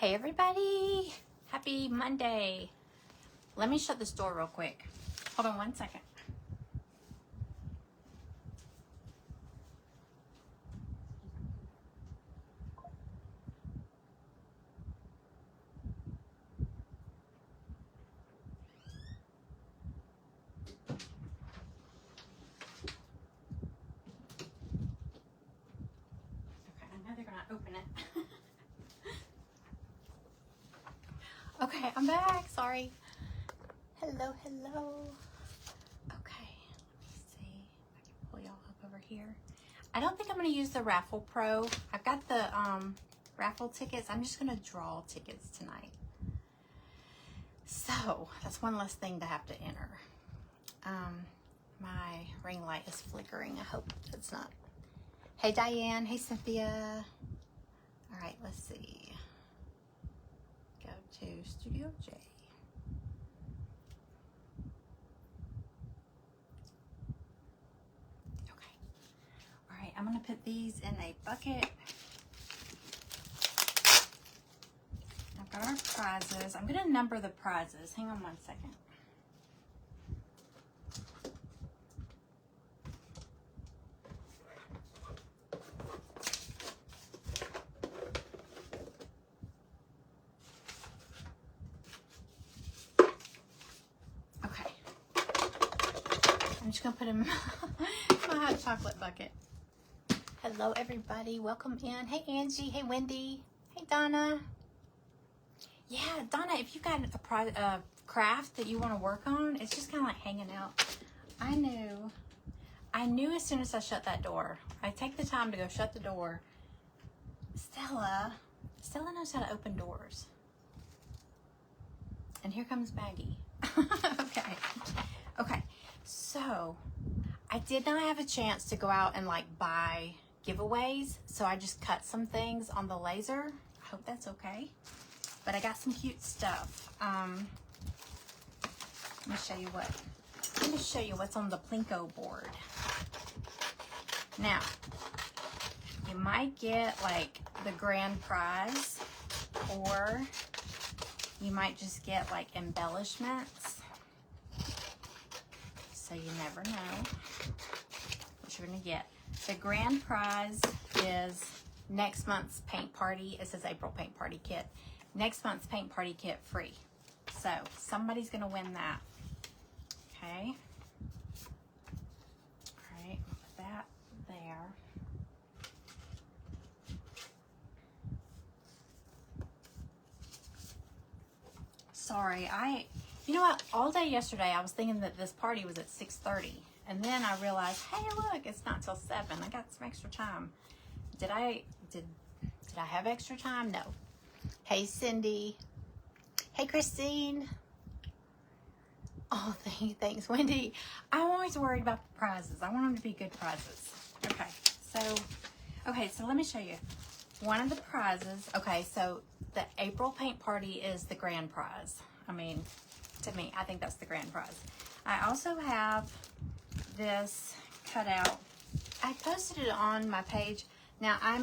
Hey everybody, happy Monday. Let me shut this door real quick. Hold on one second. Okay, I know they're gonna open it. Okay, I'm back, sorry. Hello. Okay, let me see if I can pull y'all up over here. I don't think I'm gonna use the Raffle Pro. I've got the raffle tickets. I'm just gonna draw tickets tonight. So that's one less thing to have to enter. My ring light is flickering. I hope it's not. Hey Diane, hey Cynthia. All right, let's see. Go to Studio J. Okay. All right, I'm gonna put these in a bucket. I've got our prizes. I'm gonna number the prizes. Hang on one second. Okay. I'm just gonna put in my hot chocolate bucket. Hello everybody, welcome in. Hey Angie, hey Wendy, hey Donna. Yeah, Donna, if you've got a craft that you want to work on, it's just kind of like hanging out. I knew as soon as I shut that door. I take the time to go shut the door. Stella knows how to open doors. And here comes Maggie. Okay. So I did not have a chance to go out and like buy giveaways, so I just cut some things on the laser. I hope that's okay. But I got some cute stuff. Let me show you what's on the Plinko board. Now, you might get like the grand prize, or you might just get like embellishments. So you never know what you're gonna get. The grand prize is next month's paint party. It says April paint party kit. Next month's paint party kit free. So somebody's gonna win that. Okay. All right, put that there. Sorry, you know what? All day yesterday I was thinking that this party was at 6:30, and then I realized, hey, look, it's not till 7. I got some extra time. Did I have extra time? No. Hey, Cindy. Hey, Christine. Oh, thanks, Wendy. I'm always worried about the prizes. I want them to be good prizes. Okay, so let me show you. One of the prizes, okay, so the April paint party is the grand prize. I mean, to me, I think that's the grand prize. I also have this cutout. I posted it on my page. Now, I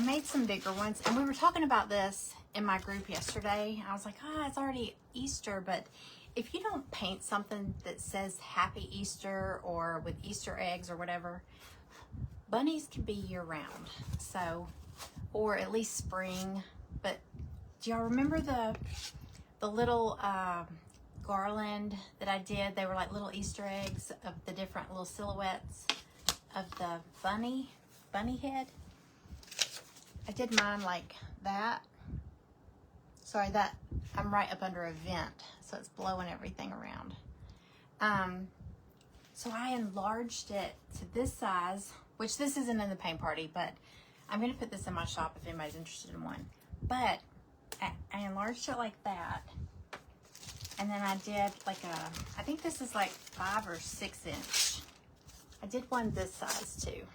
made some bigger ones, and we were talking about this in my group yesterday. I was like, it's already Easter, but if you don't paint something that says Happy Easter or with Easter eggs or whatever, bunnies can be year round. So, or at least spring. But do y'all remember the little garland that I did? They were like little Easter eggs of the different little silhouettes of the bunny head. I did mine like that. Sorry, that I'm right up under a vent, so it's blowing everything around. So I enlarged it to this size, which this isn't in the paint party, but I'm going to put this in my shop if anybody's interested in one. But I enlarged it like that, and then I did like I think this is like 5 or 6 inch. I did one this size too.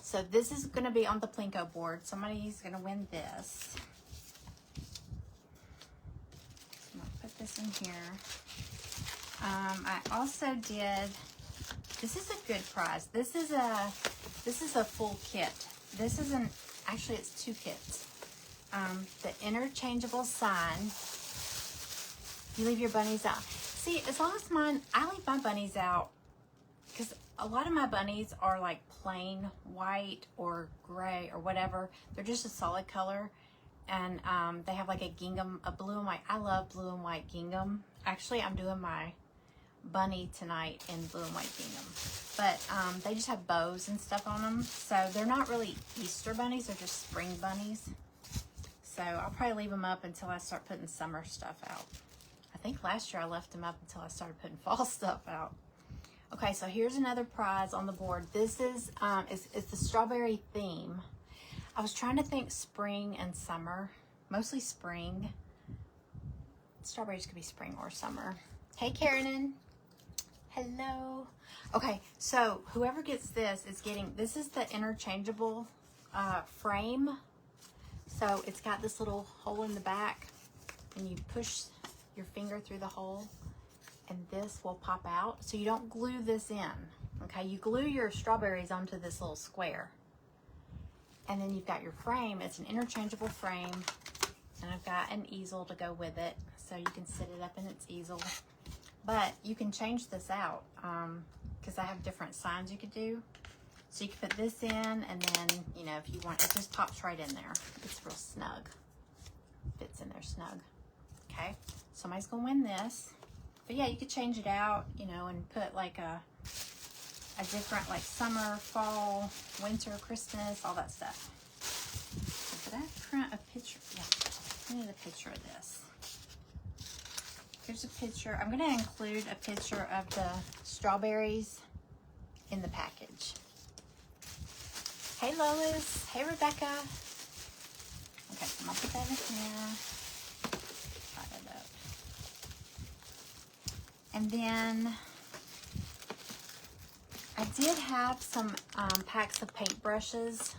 So this is going to be on the Plinko board. Somebody's going to win this. So I'm going to put this in here. I also did, this is a good prize. This is a full kit. This isn't, actually it's 2 kits. the interchangeable sign. You leave your bunnies out. See, as long as mine, I leave my bunnies out because a lot of my bunnies are like plain white or gray or whatever. They're just a solid color. And they have like a gingham, a blue and white. I love blue and white gingham. Actually, I'm doing my bunny tonight in blue and white gingham. But they just have bows and stuff on them. So they're not really Easter bunnies. They're just spring bunnies. So I'll probably leave them up until I start putting summer stuff out. I think last year I left them up until I started putting fall stuff out. Okay, so here's another prize on the board. This is it's the strawberry theme. I was trying to think spring and summer, mostly spring. Strawberries could be spring or summer. Hey, Karen. Hello. Okay, so whoever gets this is getting, this is the interchangeable frame. So it's got this little hole in the back, and you push your finger through the hole, and this will pop out. So you don't glue this in, okay? You glue your strawberries onto this little square. And then you've got your frame. It's an interchangeable frame, and I've got an easel to go with it, so you can sit it up in its easel. But you can change this out because I have different signs you could do. So you can put this in, and then, you know, if you want, it just pops right in there. It's real snug. Fits in there snug. Okay, somebody's gonna win this. But yeah, you could change it out, you know, and put like a different, like summer, fall, winter, Christmas, all that stuff. Did I print a picture? Yeah, I need a picture of this. Here's a picture. I'm gonna include a picture of the strawberries in the package. Hey Lois, hey Rebecca. Okay, so I'm gonna put that in here. Tie it up. And then I did have some packs of paintbrushes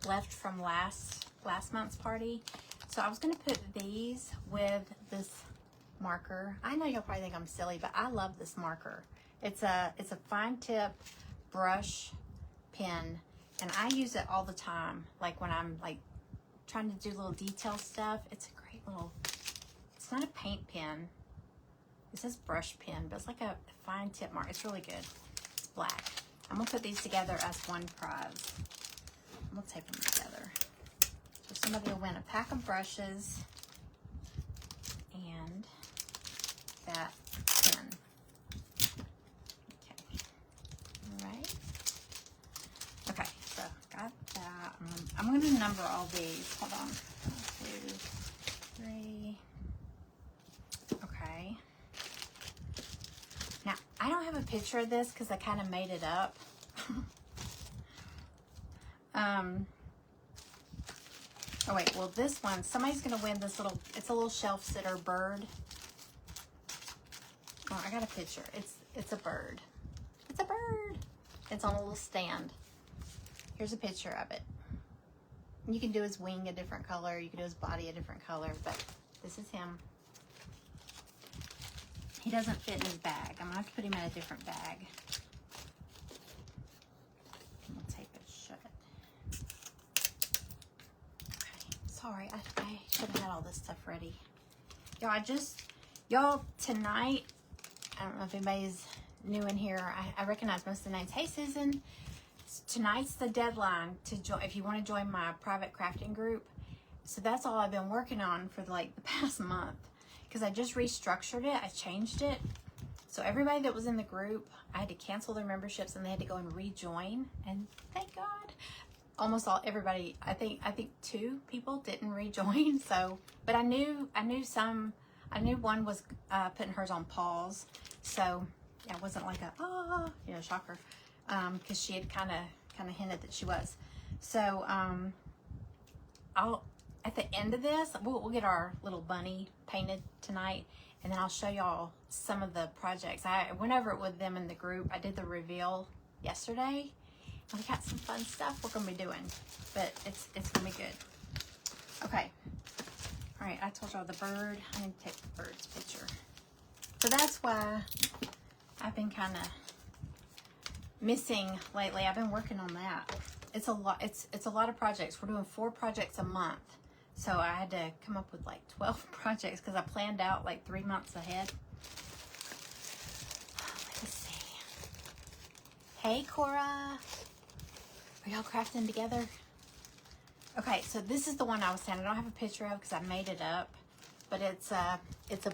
left from last month's party. So I was gonna put these with this marker. I know you'll probably think I'm silly, but I love this marker. It's a fine tip brush pen, and I use it all the time. Like when I'm like trying to do little detail stuff. It's a great little, it's not a paint pen. It says brush pen, but it's like a fine tip mark. It's really good. It's black. I'm gonna put these together as one prize. I'm gonna tape them together. So somebody will win a pack of brushes and that pen. Okay. All right. Okay, so got that. I'm going to number all these. Hold on. 1, 2, 3. Okay. Now, I don't have a picture of this because I kind of made it up. Oh wait, well this one, somebody's going to win this little, it's a little shelf sitter bird. Oh, I got a picture. It's a bird. It's a bird. It's on a little stand. Here's a picture of it. You can do his wing a different color. You can do his body a different color, but this is him. He doesn't fit in his bag. I'm gonna have to put him in a different bag. I'm gonna tape it shut. Okay, sorry, I should have had all this stuff ready. Y'all, tonight, I don't know if anybody's new in here. I recognize most of the names. Hey, Susan. Tonight's the deadline to join if you want to join my private crafting group. So that's all I've been working on for like the past month, because I just restructured it. I changed it. So everybody that was in the group, I had to cancel their memberships and they had to go and rejoin. And thank God, almost everybody. I think 2 people didn't rejoin. So, but I knew one was putting hers on pause. So yeah, it wasn't like a shocker. Because she had kind of hinted that she was. So I'll at the end of this, we'll get our little bunny painted tonight, and then I'll show y'all some of the projects. I went over it with them in the group. I did the reveal yesterday, and we got some fun stuff we're gonna be doing, but it's gonna be good. Okay, all right. I told y'all the bird. I need to take the bird's picture. So that's why I've been kind of missing lately. I've been working on that. It's a lot. It's a lot of projects. We're doing 4 projects a month. So I had to come up with like 12 projects because I planned out like 3 months ahead. Let me see. Hey, Cora. Are y'all crafting together? Okay, so this is the one I was saying. I don't have a picture of because I made it up. But it's a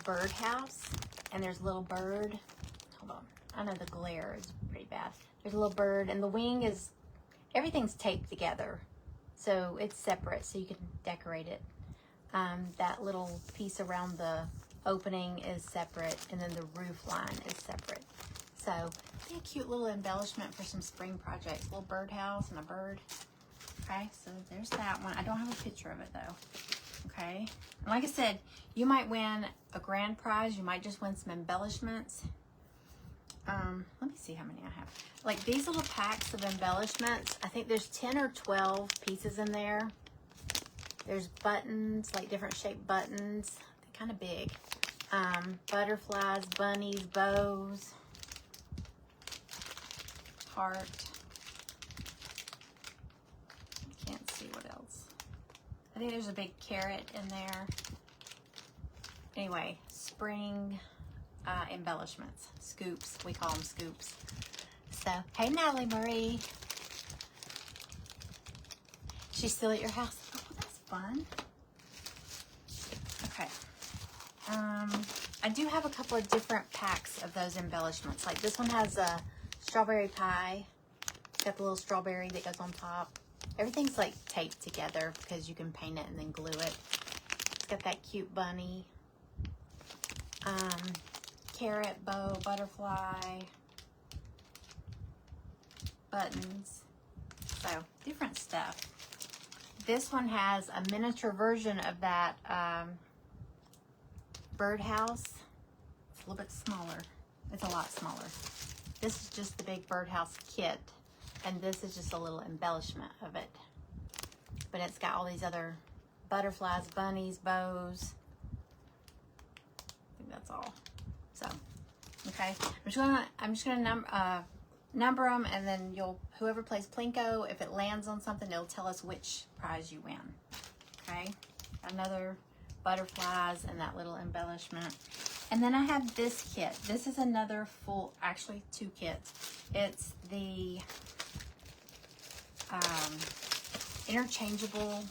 birdhouse. And there's a little bird. Hold on. I know the glare is pretty bad. There's a little bird. And the wing is, everything's taped together. So it's separate so you can decorate it. That little piece around the opening is separate. And then the roof line is separate. So be a cute little embellishment for some spring projects. A little birdhouse and a bird. Okay, so there's that one. I don't have a picture of it though. Okay, and like I said, you might win a grand prize. You might just win some embellishments. Let me see how many I have. Like these little packs of embellishments, I think there's 10 or 12 pieces in there. There's buttons, like different shaped buttons. They're kind of big. Butterflies, bunnies, bows, heart. Can't see what else. I think there's a big carrot in there. Anyway, spring embellishments, scoops. We call them scoops. So, hey, Natalie Marie. She's still at your house. Oh, that's fun. Okay. I do have a couple of different packs of those embellishments. Like this one has a strawberry pie. Got the little strawberry that goes on top. Everything's like taped together because you can paint it and then glue it. It's got that cute bunny. Carrot, bow, butterfly, buttons. So different stuff. This one has a miniature version of that birdhouse. It's a little bit smaller. It's a lot smaller. This is just the big birdhouse kit. And this is just a little embellishment of it. But it's got all these other butterflies, bunnies, bows. I think that's all. So, okay. I'm just gonna number them, and then whoever plays Plinko, if it lands on something, it'll tell us which prize you win. Okay. Another butterflies and that little embellishment. And then I have this kit. This is another full, actually 2 kits. It's the interchangeable.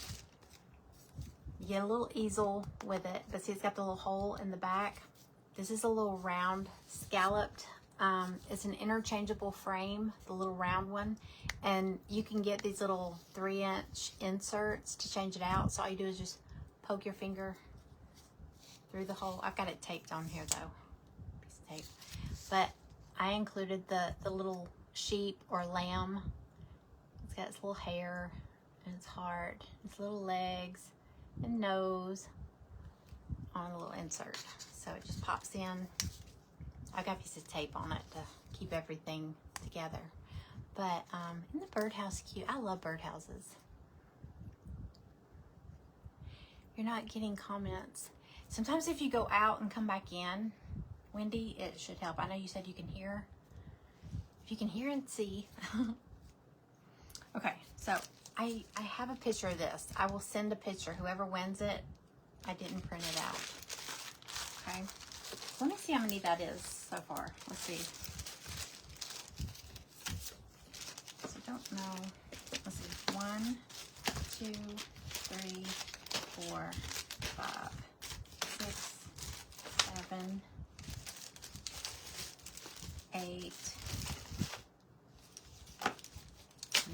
You get a little easel with it, but see it's got the little hole in the back. This is a little round scalloped. It's an interchangeable frame, the little round one, and you can get these little 3-inch inserts to change it out. So all you do is just poke your finger through the hole. I've got it taped on here though, piece of tape. But I included the little sheep or lamb. It's got its little hair and its heart, its little legs and nose on a little insert. So it just pops in. I've got a piece of tape on it to keep everything together. But isn't the birdhouse cute? I love birdhouses. You're not getting comments. Sometimes if you go out and come back in, Wendy, it should help. I know you said you can hear. If you can hear and see. Okay, so I have a picture of this. I will send a picture. Whoever wins it, I didn't print it out. Okay. Let me see how many that is so far. Let's see. So I don't know. Let's see. 1, 2, 3, 4, 5, 6, 7, 8,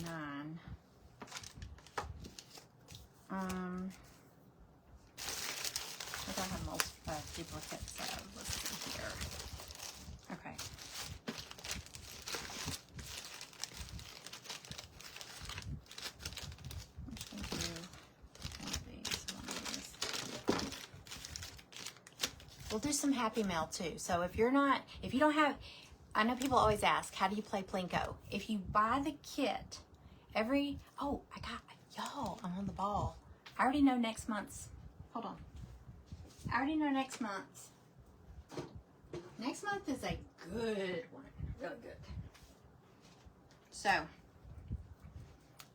9. I don't have most duplicates, so let's see here. Okay. I'm just going to do one of these. We'll do some Happy Mail too. So if you don't have, I know people always ask, how do you play Plinko? If you buy the kit, oh, y'all, I'm on the ball. I already know next month's, hold on. I already know next month's. Next month is a good one, really good. So,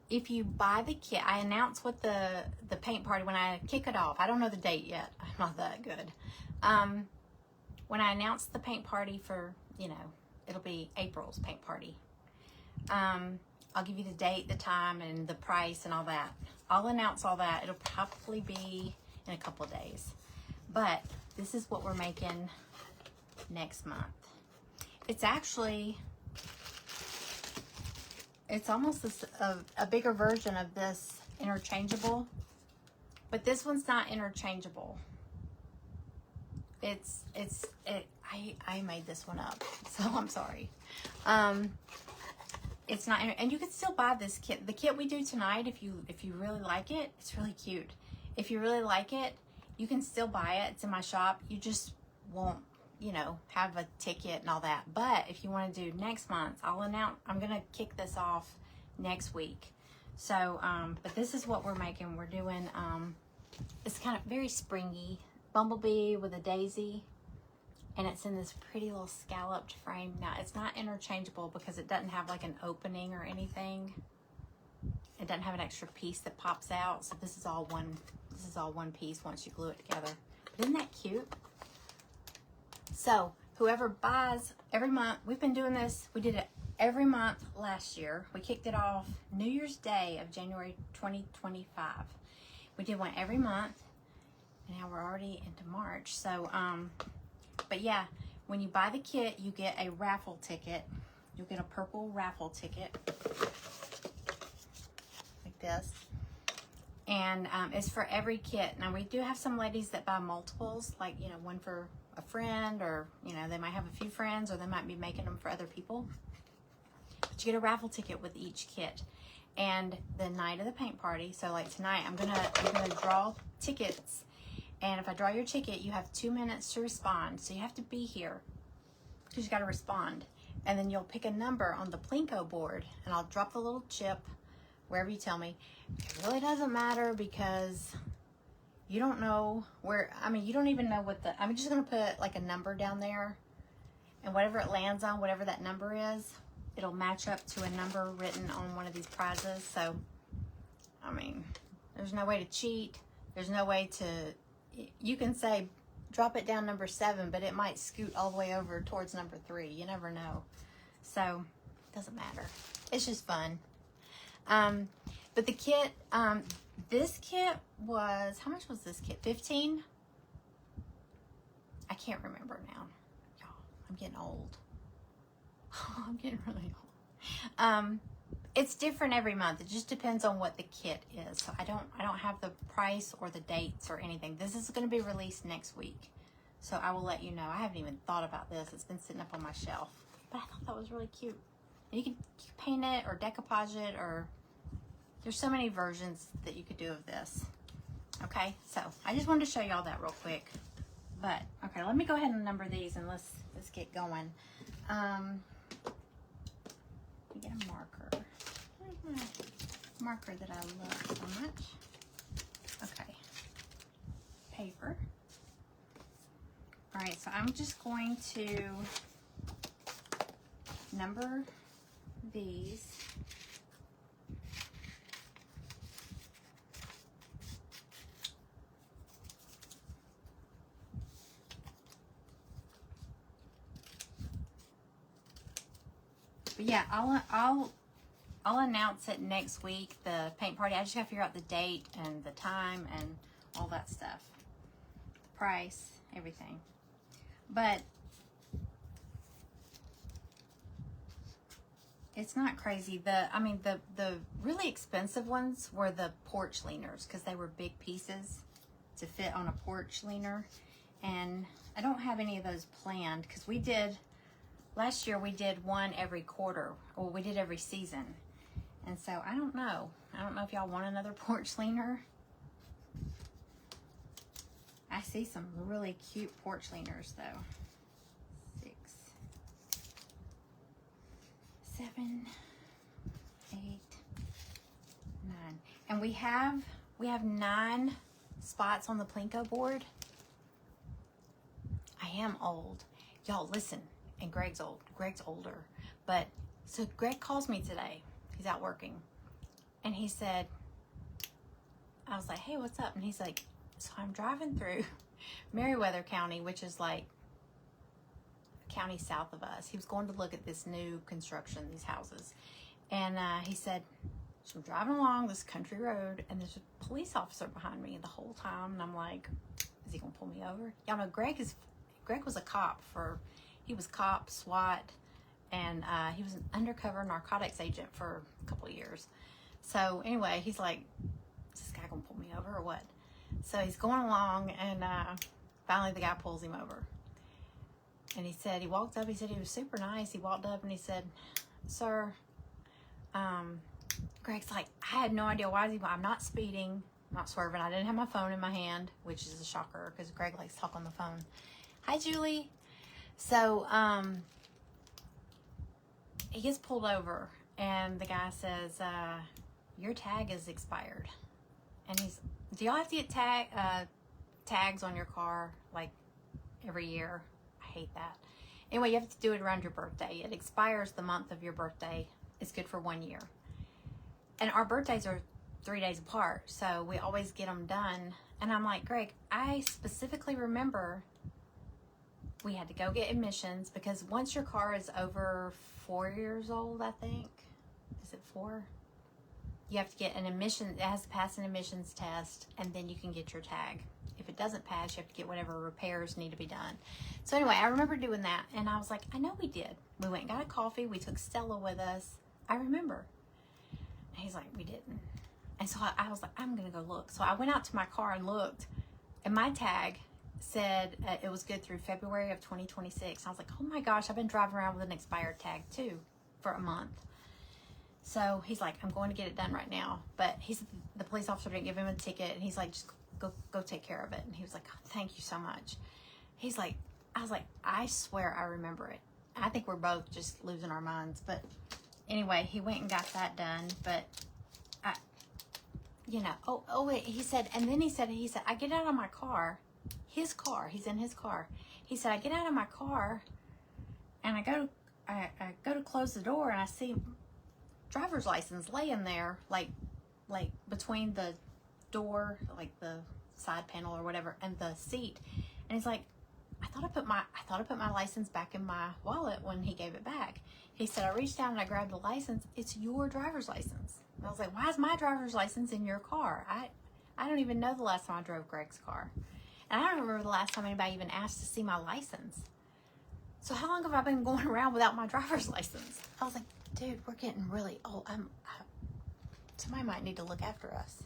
if you buy the kit, I announce what the paint party, when I kick it off. I don't know the date yet. I'm not that good. When I announce the paint party for, you know, it'll be April's paint party. I'll give you the date, the time, and the price and all that. I'll announce all that. It'll probably be in a couple of days. But this is what we're making next month. It's actually, it's almost a bigger version of this interchangeable, but this one's not interchangeable. I made this one up, so I'm sorry. It's not, and you can still buy this kit. The kit we do tonight, if you really like it, it's really cute. If you really like it, you can still buy it. It's in my shop. You just won't, you know, have a ticket and all that. But if you want to do next month, I'll announce, I'm going to kick this off next week. So, but this is what we're making. We're doing, it's kind of very springy. Bumblebee with a daisy. And it's in this pretty little scalloped frame. Now, it's not interchangeable because it doesn't have like an opening or anything. It doesn't have an extra piece that pops out. So this is all one piece once you glue it together. Isn't that cute? So whoever buys every month, we've been doing this. We did it every month last year. We kicked it off New Year's Day of January 2025. We did one every month. And now we're already into March. So, but yeah, when you buy the kit, you get a raffle ticket. You'll get a purple raffle ticket. Like this. And it's for every kit. Now, we do have some ladies that buy multiples, like, you know, one for a friend, or, you know, they might have a few friends, or they might be making them for other people. But you get a raffle ticket with each kit. And the night of the paint party, so like tonight, I'm gonna draw tickets. And if I draw your ticket, you have 2 minutes to respond. So you have to be here because you got to respond. And then you'll pick a number on the Plinko board, and I'll drop the little chip wherever you tell me. It really doesn't matter because you don't know where, I mean, you don't even know what I'm just going to put like a number down there, and whatever it lands on, whatever that number is, it'll match up to a number written on one of these prizes. So, I mean, there's no way to cheat. There's no way to, you can say, drop it down number 7, but it might scoot all the way over towards number 3. You never know. So, it doesn't matter. It's just fun. But the kit, this kit was, how much was this kit? 15? I can't remember now. Y'all, I'm getting old. I'm getting really old. It's different every month. It just depends on what the kit is. So I don't have the price or the dates or anything. This is going to be released next week. So I will let you know. I haven't even thought about this. It's been sitting up on my shelf. But I thought that was really cute. And you can paint it or decoupage it, or there's so many versions that you could do of this. Okay, so I just wanted to show y'all that real quick. But okay, let me go ahead and number these and let's get going. Let me get a marker. Where's my marker that I love so much? Okay, paper. All right, so I'm just going to number these. But yeah, I'll announce it next week, the paint party. I just have to figure out the date and the time and all that stuff. The price, everything. But it's not crazy. The really expensive ones were the porch leaners because they were big pieces to fit on a porch leaner. And I don't have any of those planned because last year we did one every quarter. Well, we did every season. And so I don't know. I don't know if y'all want another porch leaner. I see some really cute porch leaners though. 6, 7, 8, 9. And we have 9 spots on the Plinko board. I am old. Y'all listen, and Greg's old. Greg's older. But so Greg calls me today. He's out working. And he said, I was like, hey, what's up? And he's like, so I'm driving through Meriwether County, which is like a county south of us. He was going to look at this new construction, these houses. And he said, so I'm driving along this country road, and there's a police officer behind me the whole time. And I'm like, is he going to pull me over? Y'all know Greg was a cop he was cop, SWAT, and he was an undercover narcotics agent for a couple of years. So anyway, he's like, is this guy going to pull me over or what? So he's going along, and finally the guy pulls him over. And he said, he walked up, he said he was super nice. He walked up and he said, sir, Greg's like, I had no idea why I'm not speeding, I'm not swerving. I didn't have my phone in my hand, which is a shocker because Greg likes to talk on the phone. Hi, Julie. So, he gets pulled over, and the guy says, your tag is expired. And do y'all have to get tags on your car, like, every year? I hate that. Anyway, you have to do it around your birthday. It expires the month of your birthday. It's good for 1 year. And our birthdays are 3 days apart, so we always get them done. And I'm like, Greg, I specifically remember we had to go get emissions, because once your car is over 4 years old, I think, is it 4? You have to get an emission, it has to pass an emissions test, and then you can get your tag. If it doesn't pass, you have to get whatever repairs need to be done. So anyway, I remember doing that, and I was like, I know we did. We went and got a coffee, we took Stella with us. I remember. And he's like, we didn't. And so I was like, I'm gonna go look. So I went out to my car and looked, and my tag said it was good through February of 2026. I was like, oh my gosh, I've been driving around with an expired tag too for a month. So he's like, I'm going to get it done right now. But the police officer didn't give him a ticket, and he's like, just go take care of it. And he was like, oh, thank you so much. He's like, I was like, I swear I remember it. I think we're both just losing our minds. But anyway, he went and got that done. But wait, he said, I get out of my car, he's in his car. He said, I get out of my car and I go to close the door, and I see driver's license laying there, like between the door, like the side panel or whatever, and the seat. And he's like, I thought I put my license back in my wallet when he gave it back. He said, I reached down and I grabbed the license. It's your driver's license. And I was like, why is my driver's license in your car? I don't even know the last time I drove Greg's car. And I don't remember the last time anybody even asked to see my license. So how long have I been going around without my driver's license? I was like, dude, we're getting really old. Somebody might need to look after us.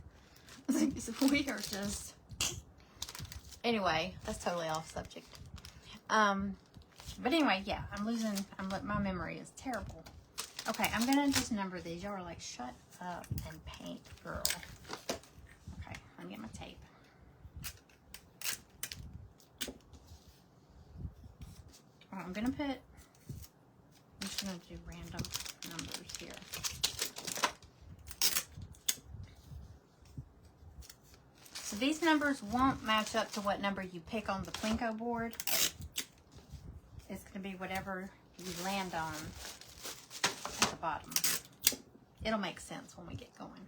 We are just... Anyway, that's totally off subject. But anyway, yeah, my memory is terrible. Okay, I'm gonna just number these. Y'all are like, shut up and paint, girl. Okay, let me get my tape. I'm just gonna do random numbers here. So these numbers won't match up to what number you pick on the Plinko board. It's gonna be whatever you land on at the bottom. It'll make sense when we get going.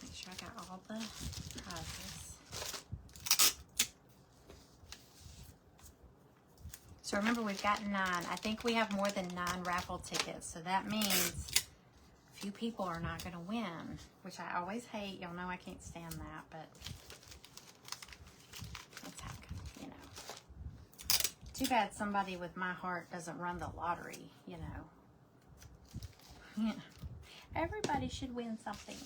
Make sure I got all the prizes. So remember, we've got 9. I think we have more than 9 raffle tickets. So that means a few people are not going to win, which I always hate. Y'all know I can't stand that, but that's how, Too bad somebody with my heart doesn't run the lottery, Yeah. Everybody should win something.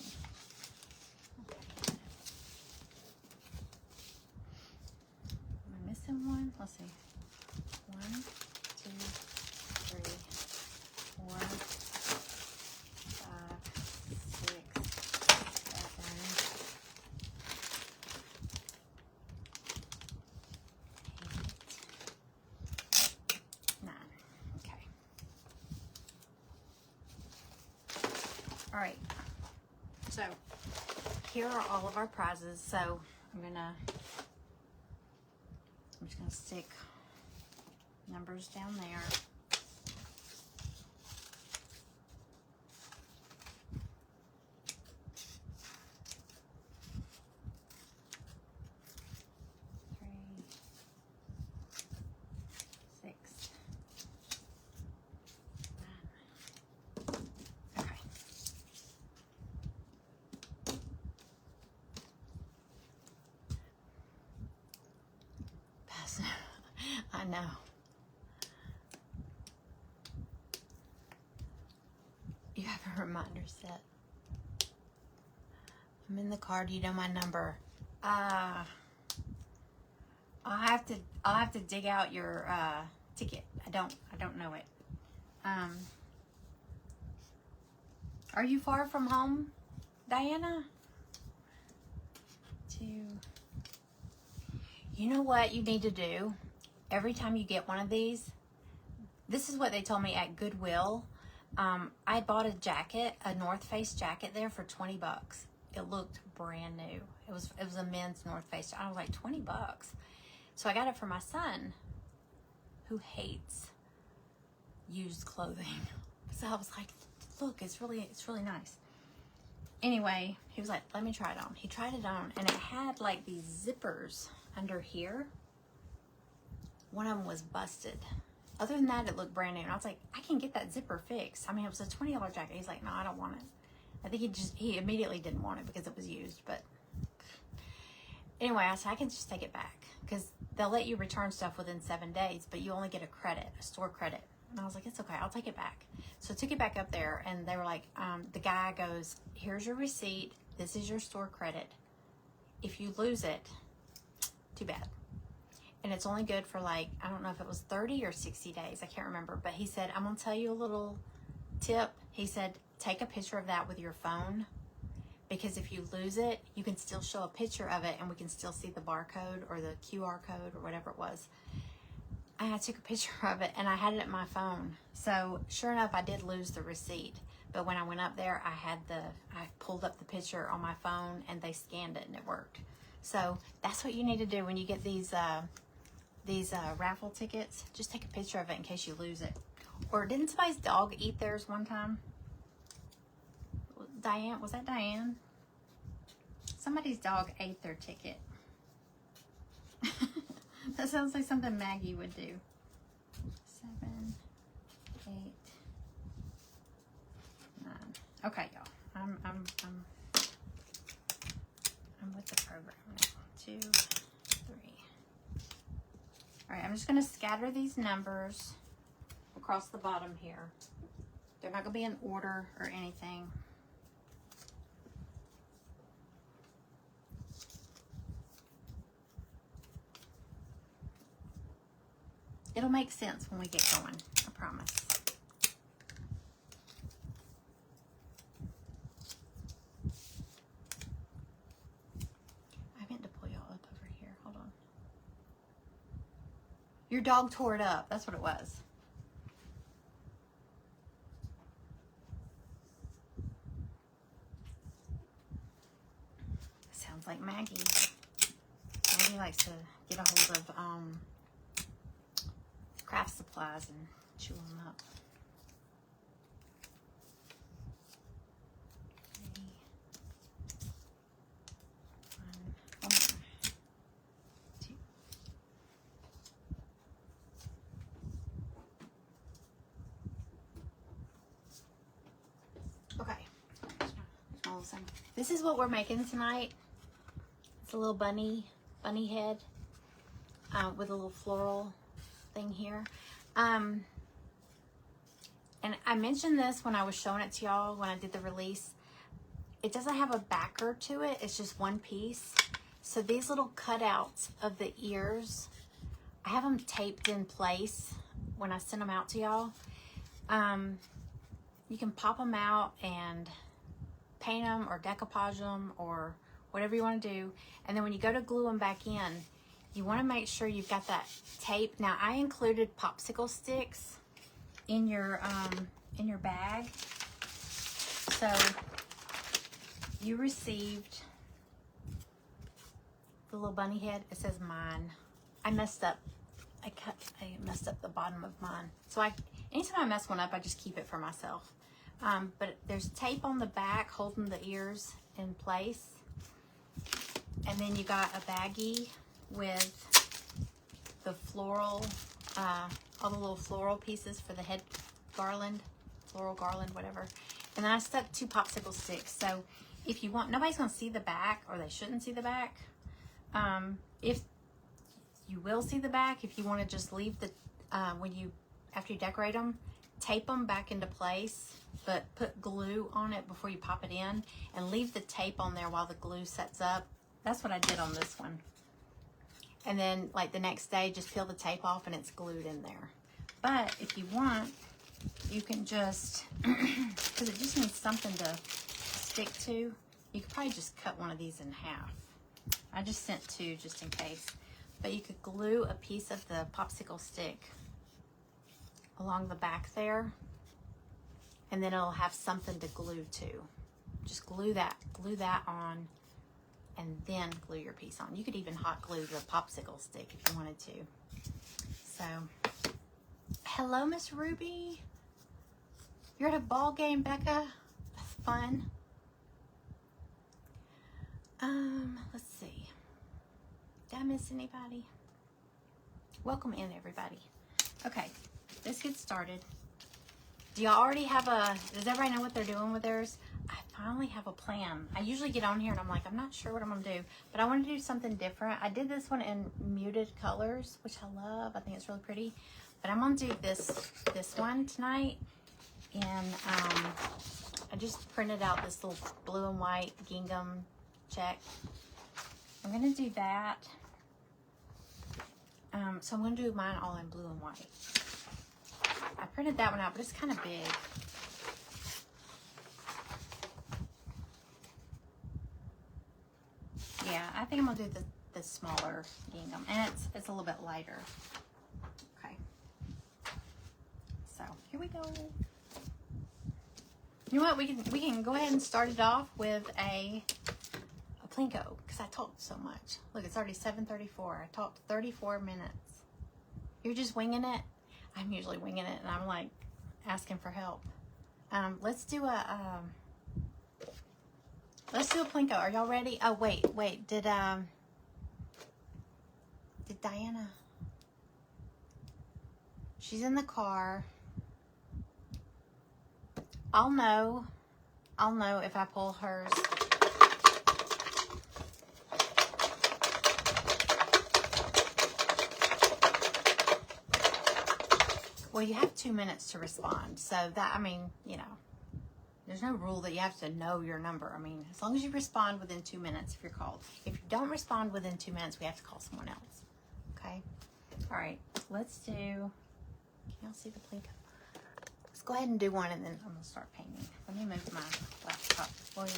Am I missing one? Let's see. 1, 2, 3, 4, 5, 6, 7, 8, 9. Okay. All right. So here are all of our prizes. So I'm just gonna stick Numbers down there. I know. You have a reminder set. I'm in the car. Do you know my number? I'll have to dig out your ticket. I don't know it. Are you far from home, Diana? You know what you need to do? Every time you get one of these, this is what they told me at Goodwill. I bought a jacket, a North Face jacket there for 20 bucks. It looked brand new. It was a men's North Face. I was like, 20 bucks. So I got it for my son, who hates used clothing. So I was like, look, it's really nice. Anyway, he was like, let me try it on. He tried it on, and it had like these zippers under here. One of them was busted. Other than that, it looked brand new. And I was like, I can get that zipper fixed. I mean, it was a $20 jacket. He's like, no, I don't want it. I think he immediately didn't want it because it was used. But anyway, I said, I can just take it back, because they'll let you return stuff within 7 days, but you only get a store credit. And I was like, it's okay, I'll take it back. So I took it back up there, and they were like, the guy goes, here's your receipt. This is your store credit. If you lose it, too bad. And it's only good for like, I don't know if it was 30 or 60 days. I can't remember. But he said, I'm going to tell you a little tip. He said, take a picture of that with your phone, because if you lose it, you can still show a picture of it, and we can still see the barcode or the QR code or whatever it was. And I took a picture of it, and I had it at my phone. So sure enough, I did lose the receipt. But when I went up there, I pulled up the picture on my phone, and they scanned it, and it worked. So that's what you need to do when you get these raffle tickets. Just take a picture of it in case you lose it. Or didn't somebody's dog eat theirs one time? Diane, was that Diane? Somebody's dog ate their ticket. That sounds like something Maggie would do. 7, 8, 9. Okay, y'all. I'm with the program now. 2, 3. All right, I'm just going to scatter these numbers across the bottom here. They're not going to be in order or anything. It'll make sense when we get going, I promise. I meant to pull y'all up over here. Hold on. Your dog tore it up. That's what it was. Sounds like Maggie. Maggie likes to get a hold of craft supplies and chew them up. 3, 1, 2. Okay. This is what we're making tonight. It's a little bunny head with a little floral thing here. And I mentioned this when I was showing it to y'all when I did the release. It doesn't have a backer to it. It's just one piece. So these little cutouts of the ears, I have them taped in place when I send them out to y'all. You can pop them out and paint them or decoupage them or whatever you want to do. And then when you go to glue them back in, you want to make sure you've got that tape. Now, I included popsicle sticks in your bag. So you received the little bunny head. It says mine. I messed up I messed up the bottom of mine. So anytime I mess one up, I just keep it for myself. But there's tape on the back holding the ears in place. And then you got a baggie with the floral, all the little floral pieces for the head garland, floral garland, whatever. And then I stuck 2 popsicle sticks. So if you want, nobody's going to see the back, or they shouldn't see the back. If you will see the back, if you want to just leave the, after you decorate them, tape them back into place, but put glue on it before you pop it in, and leave the tape on there while the glue sets up. That's what I did on this one. And then like the next day, just peel the tape off and it's glued in there. But if you want, you can just, because it just needs something to stick to, you could probably just cut one of these in half. I just sent 2 just in case. But you could glue a piece of the popsicle stick along the back there, and then it'll have something to glue to. Just glue that on, and then glue your piece on. You could even hot glue the popsicle stick if you wanted to. So, hello, Miss Ruby. You're at a ball game, Becca. That's fun. Let's see. Did I miss anybody? Welcome in, everybody. Okay, let's get started. Do y'all already have does everybody know what they're doing with theirs? I finally have a plan. I usually get on here and I'm like, I'm not sure what I'm gonna do, but I want to do something different. I did this one in muted colors, which I love. I think it's really pretty, but I'm gonna do this one tonight. And I just printed out this little blue and white gingham check. I'm gonna do that. So I'm gonna do mine all in blue and white. I printed that one out, but it's kind of big. Yeah, I think I'm gonna do the smaller gingham, and it's a little bit lighter. Okay. So here we go. You know what? We can go ahead and start it off with a Plinko, because I talked so much. Look, it's already 7:34. I talked 34 minutes. You're just winging it? I'm usually winging it, and I'm like asking for help. Let's do a Plinko. Are y'all ready? Oh, wait. Did Diana? She's in the car. I'll know if I pull hers. Well, you have 2 minutes to respond. So that, I mean, you know, there's no rule that you have to know your number. I mean, as long as you respond within 2 minutes if you're called. If you don't respond within 2 minutes, we have to call someone else. Okay? All right. Let's do, can y'all see the Plinko? Let's go ahead and do one, and then I'm going to start painting. Let me move my laptop for you.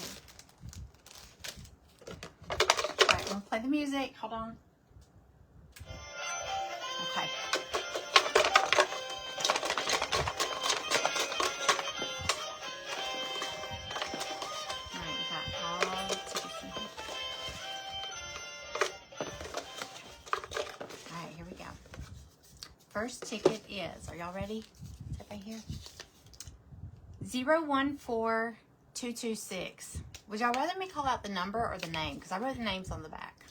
All right, I'm going to play the music. Hold on. Okay. First ticket is, are y'all ready? Is that right here? 014226. Would y'all rather me call out the number or the name? Because I wrote the names on the back.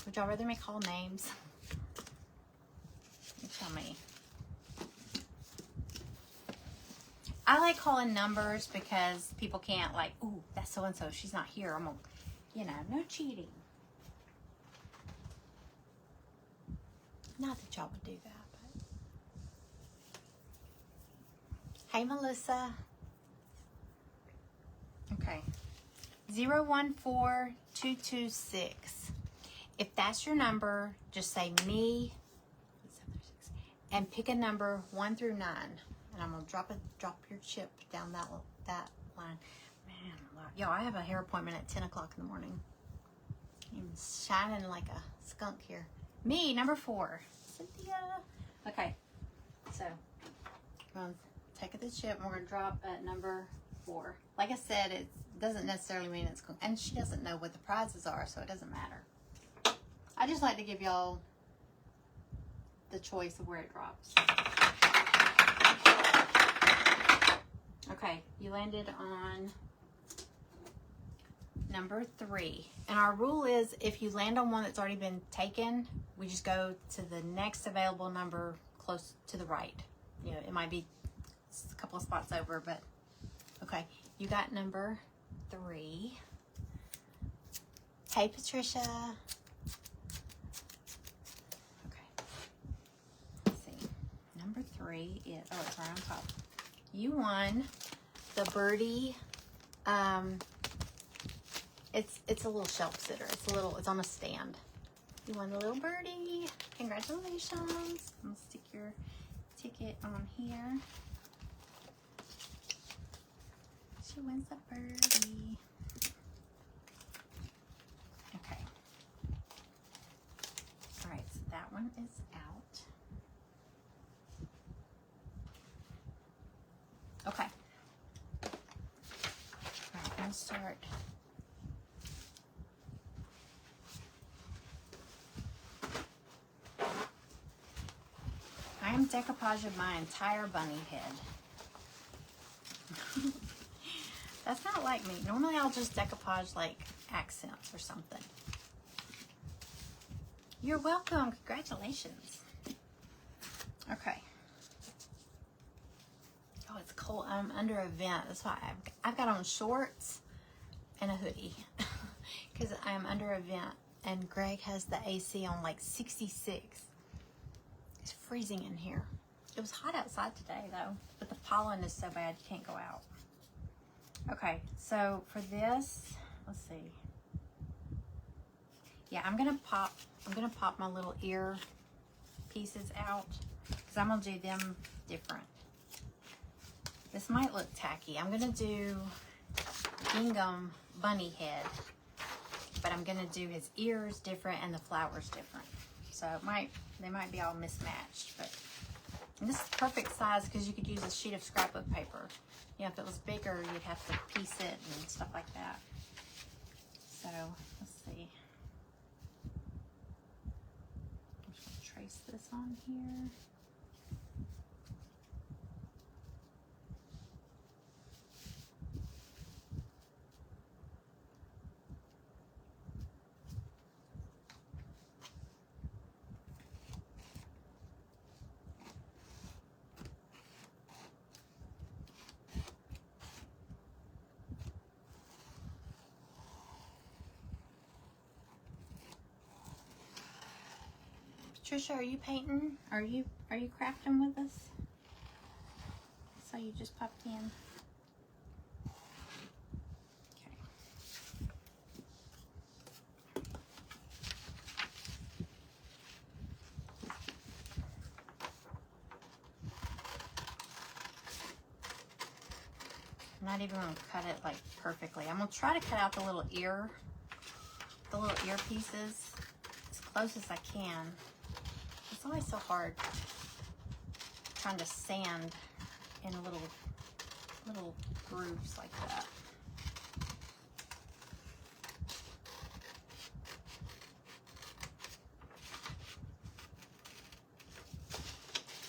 Would y'all rather me call names? You tell me. I like calling numbers because people can't like, ooh, that's so-and-so. She's not here. I'm gonna, you know, no cheating. Not that y'all would do that, but. Hey, Melissa. Okay. 014226. If that's your number, just say me and pick a number 1 through 9. And I'm gonna drop your chip down that line. Man, wow. Yo, I have a hair appointment at 10 o'clock in the morning. I'm shining like a skunk here. Me, number 4. Cynthia. Okay, so we're going to take the chip and we're going to drop at number 4. Like I said, it doesn't necessarily mean it's going, and she doesn't know what the prizes are, so it doesn't matter. I just like to give y'all the choice of where it drops. Okay, you landed on number 3. And our rule is if you land on one that's already been taken, we just go to the next available number close to the right. You know, it might be a couple of spots over, but okay. You got number 3. Hey, Patricia. Okay. Let's see. Number 3 is, oh, it's right on top. You won the birdie. It's a little shelf sitter. It's on a stand. You won the little birdie. Congratulations. I'm gonna stick your ticket on here. She wins the birdie. Okay. All right, so that one is out. Okay. All right, I'm gonna start. I am decoupaging my entire bunny head. That's not like me. Normally I'll just decoupage like accents or something. You're welcome. Congratulations. Okay. Oh, it's cold. I'm under a vent. That's why I've got on shorts and a hoodie because I'm under a vent, and Greg has the AC on like 66. It's freezing in here. It was hot outside today though, but the pollen is so bad you can't go out. Okay, so for this, let's see. Yeah, I'm gonna pop my little ear pieces out because I'm gonna do them different. This might look tacky. I'm gonna do Gingham bunny head, but I'm gonna do his ears different and the flowers different. So they might be all mismatched, but this is perfect size because you could use a sheet of scrapbook paper. You know, if it was bigger, you'd have to piece it and stuff like that. So let's see. I'm just gonna trace this on here. Trisha, are you painting? Are you crafting with us? So you just popped in. Okay. I'm not even gonna cut it like perfectly. I'm gonna try to cut out the little ear pieces as close as I can. It's always so hard trying to sand in little grooves like that.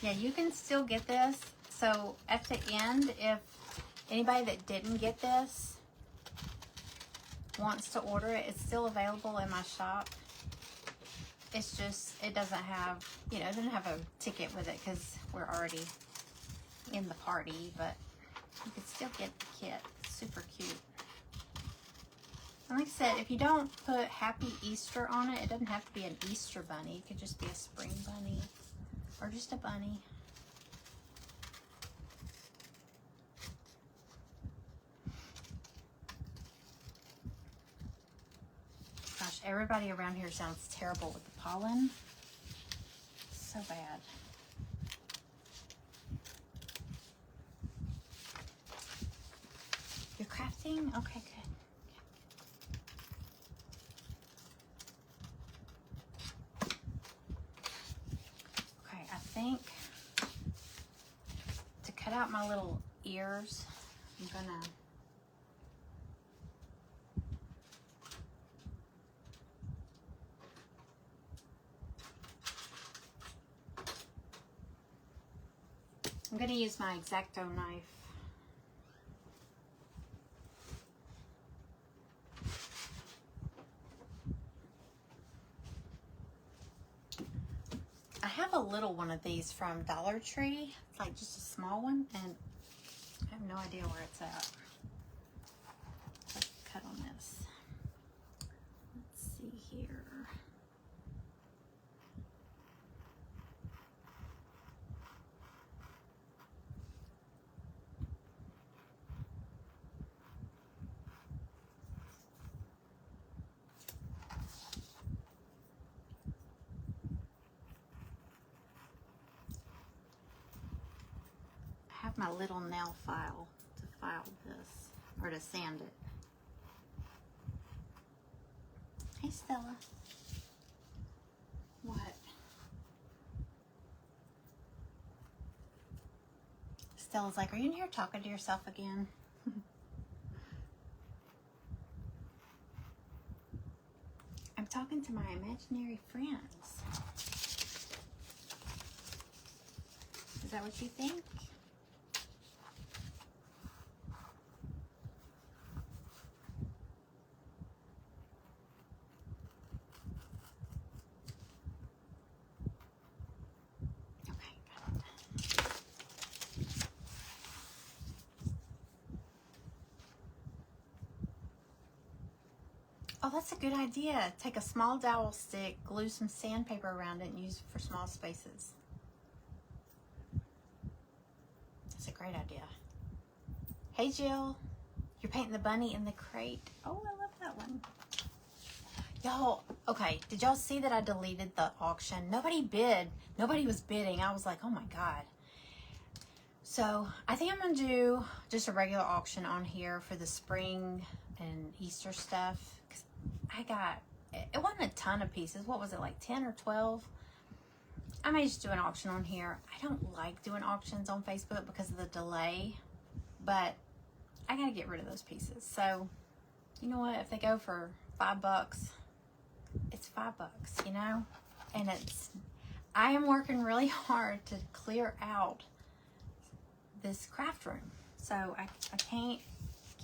Yeah, you can still get this. So at the end, if anybody that didn't get this wants to order it, it's still available in my shop. It's just, it doesn't have, it doesn't have a ticket with it because we're already in the party, but you can still get the kit. It's super cute. And like I said, if you don't put Happy Easter on it, it doesn't have to be an Easter bunny. It could just be a spring bunny or just a bunny. Gosh, everybody around here sounds terrible with the pollen. So bad. You're crafting? Okay, good. Okay, I think to cut out my little ears, I'm gonna I'm going to use my X-Acto knife. I have a little one of these from Dollar Tree. It's like just a small one, and I have no idea where it's at. Let's cut on this. Let's see here. I have my little nail file to file this, or to sand it. Hey, Stella. What? Stella's like, are you in here talking to yourself again? I'm talking to my imaginary friends. Is that what you think? Oh, that's a good idea. Take a small dowel stick, glue some sandpaper around it, and use it for small spaces. That's a great idea. Hey, Jill. You're painting the bunny in the crate. Oh, I love that one. Y'all, okay, did y'all see that I deleted the auction? Nobody bid. Nobody was bidding. I was like, oh my God. So I think I'm going to do just a regular auction on here for the spring and Easter stuff. It wasn't a ton of pieces. What was it, like 10 or 12? I may just do an auction on here. I don't like doing auctions on Facebook because of the delay, but I got to get rid of those pieces. So, you know what? If they go for $5, it's $5, you know? And I am working really hard to clear out this craft room. So I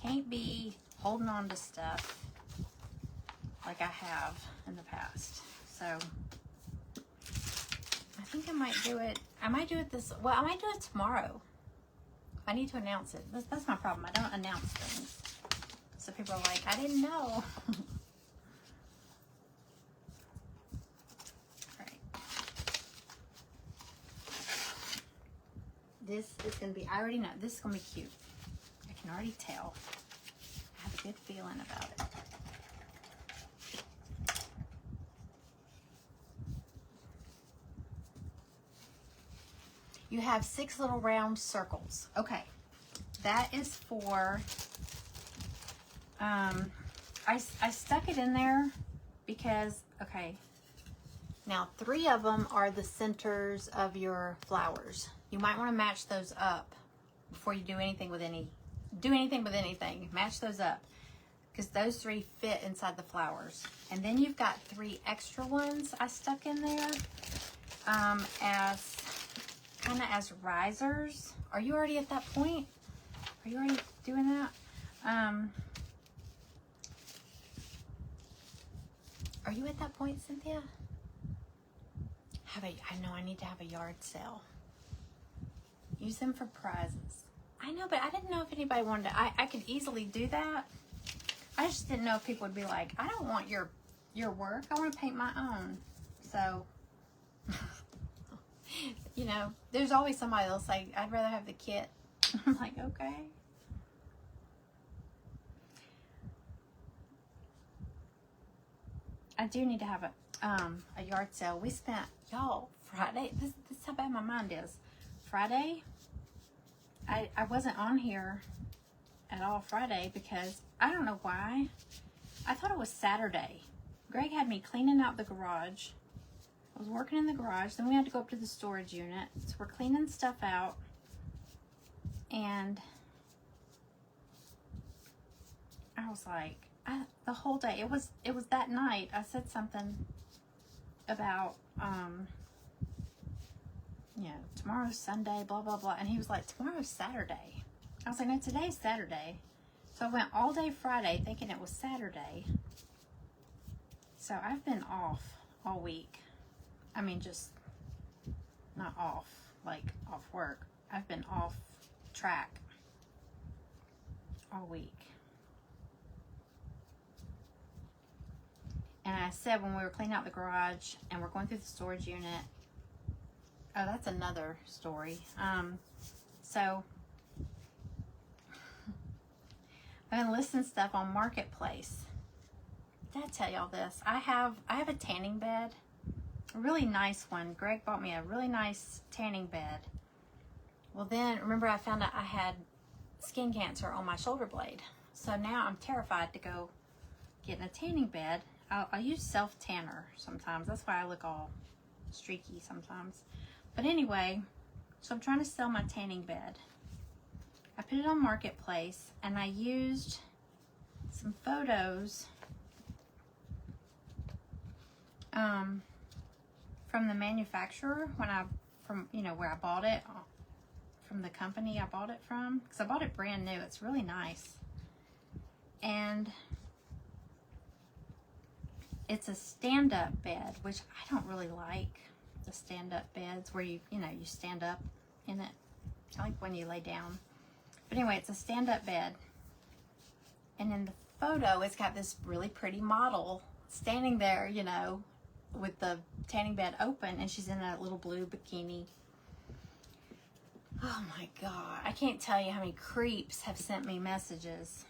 can't be holding on to stuff like I have in the past. So I think I might do it. I might do it tomorrow. I need to announce it. That's my problem. I don't announce things. So people are like, I didn't know. Alright. This is going to be, I already know, this is going to be cute. I can already tell. I have a good feeling about it. You have 6 little round circles. Okay, that is for, I stuck it in there because, okay, now 3 of them are the centers of your flowers. You might want to match those up before you do anything with anything. Match those up because those 3 fit inside the flowers. And then you've got 3 extra ones I stuck in there as kind of as risers. Are you already at that point? Are you already doing that? Are you at that point, Cynthia? I know I need to have a yard sale. Use them for prizes. I know, but I didn't know if anybody wanted to. I could easily do that. I just didn't know if people would be like, I don't want your work. I want to paint my own. So, you know, there's always somebody that'll say, I'd rather have the kit. I'm like, okay. I do need to have a yard sale. We spent, y'all, Friday, this is how bad my mind is. Friday, I wasn't on here at all Friday because I don't know why. I thought it was Saturday. Greg had me cleaning out the garage. I was working in the garage. Then we had to go up to the storage unit. So we're cleaning stuff out. And I was like, the whole day, it was that night, I said something about, you know, tomorrow's Sunday, blah, blah, blah. And he was like, tomorrow's Saturday. I was like, no, today's Saturday. So I went all day Friday thinking it was Saturday. So I've been off all week. I mean, just not off, like off work. I've been off track all week. And I said when we were cleaning out the garage and we're going through the storage unit, oh, that's another story. So I've been listing stuff on Marketplace. Did I tell y'all this? I have a tanning bed, a really nice one. Greg bought me a really nice tanning bed. Well, then remember I found out I had skin cancer on my shoulder blade. So now I'm terrified to go get in a tanning bed. I use self-tanner sometimes. That's why I look all streaky sometimes. But anyway, so I'm trying to sell my tanning bed. I put it on Marketplace and I used some photos from the manufacturer where I bought it, from the company I bought it from, because I bought it brand new. It's really nice. And it's a stand-up bed, which I don't really like the stand-up beds where you stand up in it. I like when you lay down. But anyway, it's a stand-up bed. And in the photo, it's got this really pretty model standing there, you know, with the tanning bed open, and she's in a little blue bikini. Oh my God. I can't tell you how many creeps have sent me messages.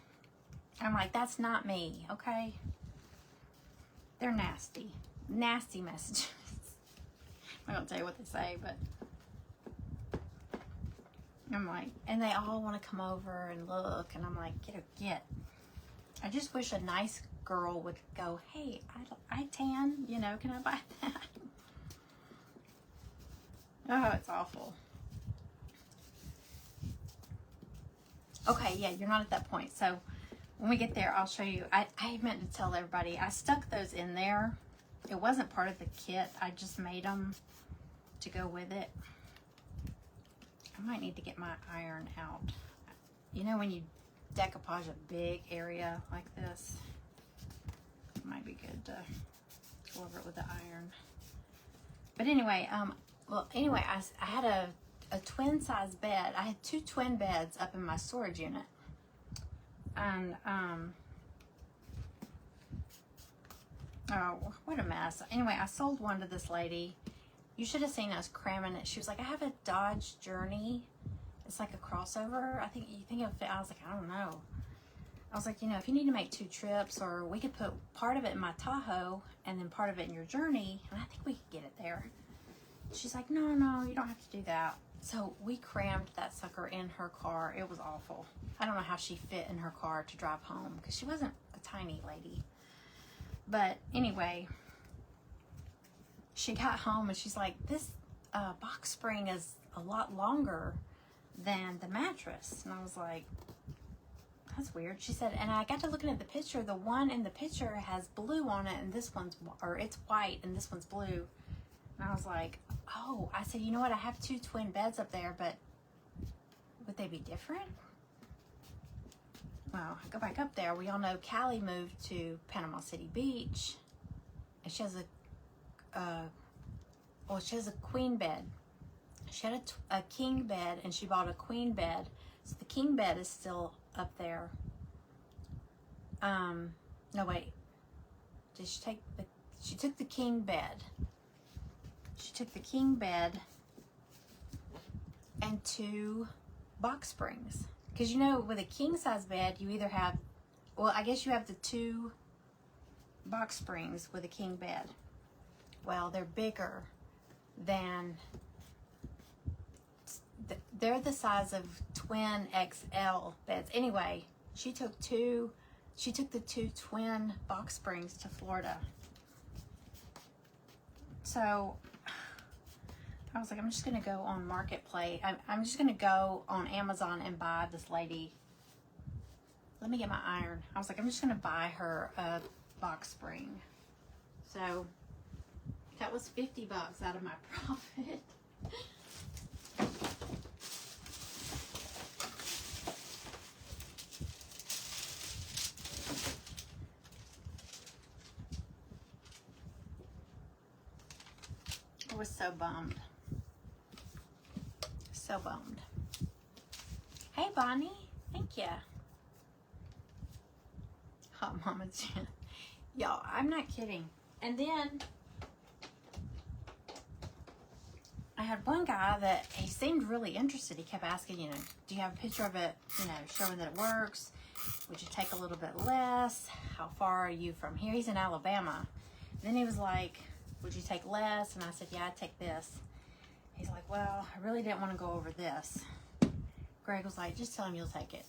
I'm like, that's not me, okay? They're nasty. Nasty messages. I don't tell you what they say, but I'm like, and they all want to come over and look, and I'm like, get. I just wish a nice girl would go, hey, I tan, you know, can I buy that? Oh, it's awful. Okay, yeah, you're not at that point. So when we get there, I'll show you. I meant to tell everybody, I stuck those in there. It wasn't part of the kit. I just made them to go with it. I might need to get my iron out. You know when you decoupage a big area like this, it might be good to go over it with the iron. But anyway, I had a twin size bed. I had 2 twin beds up in my storage unit. And, oh, what a mess. Anyway, I sold one to this lady. You should have seen us cramming it. She was like, I have a Dodge Journey. It's like a crossover. I was like, I don't know. I was like, you know, if you need to make 2 trips, or we could put part of it in my Tahoe and then part of it in your Journey, and I think we could get it there. She's like, no, you don't have to do that. So we crammed that sucker in her car. It was awful. I don't know how she fit in her car to drive home, because she wasn't a tiny lady. But anyway, she got home and she's like, this box spring is a lot longer than the mattress. And I was like, that's weird. She said, and I got to looking at the picture. The one in the picture has blue on it, and this one's, or it's white and this one's blue. And I was like, oh, I said, you know what? I have 2 twin beds up there, but would they be different? Well, I go back up there. We all know Callie moved to Panama City Beach, and she has she has a queen bed. She had a king bed, and she bought a queen bed. So the king bed is still up there. No, wait. Did she take she took the king bed. She took the king bed and 2 box springs. Because, you know, with a king size bed, you either have, well, I guess you have the 2 box springs with a king bed. Well, they're bigger than, they're the size of twin XL beds. Anyway, she took the 2 twin box springs to Florida. So I was like, I'm just going to go on Marketplace. I'm just going to go on Amazon and buy this lady. Let me get my iron. I was like, I'm just going to buy her a box spring. So that was $50 out of my profit. was so bummed. So bummed. Hey, Bonnie. Thank you. Oh, Mama Jen. Y'all, I'm not kidding. And then I had one guy that he seemed really interested. He kept asking, you know, do you have a picture of it, you know, showing that it works? Would you take a little bit less? How far are you from here? He's in Alabama. Then he was like, would you take less? And I said, yeah, I'd take this. He's like, well, I really didn't want to go over this. Greg was like, just tell him you'll take it.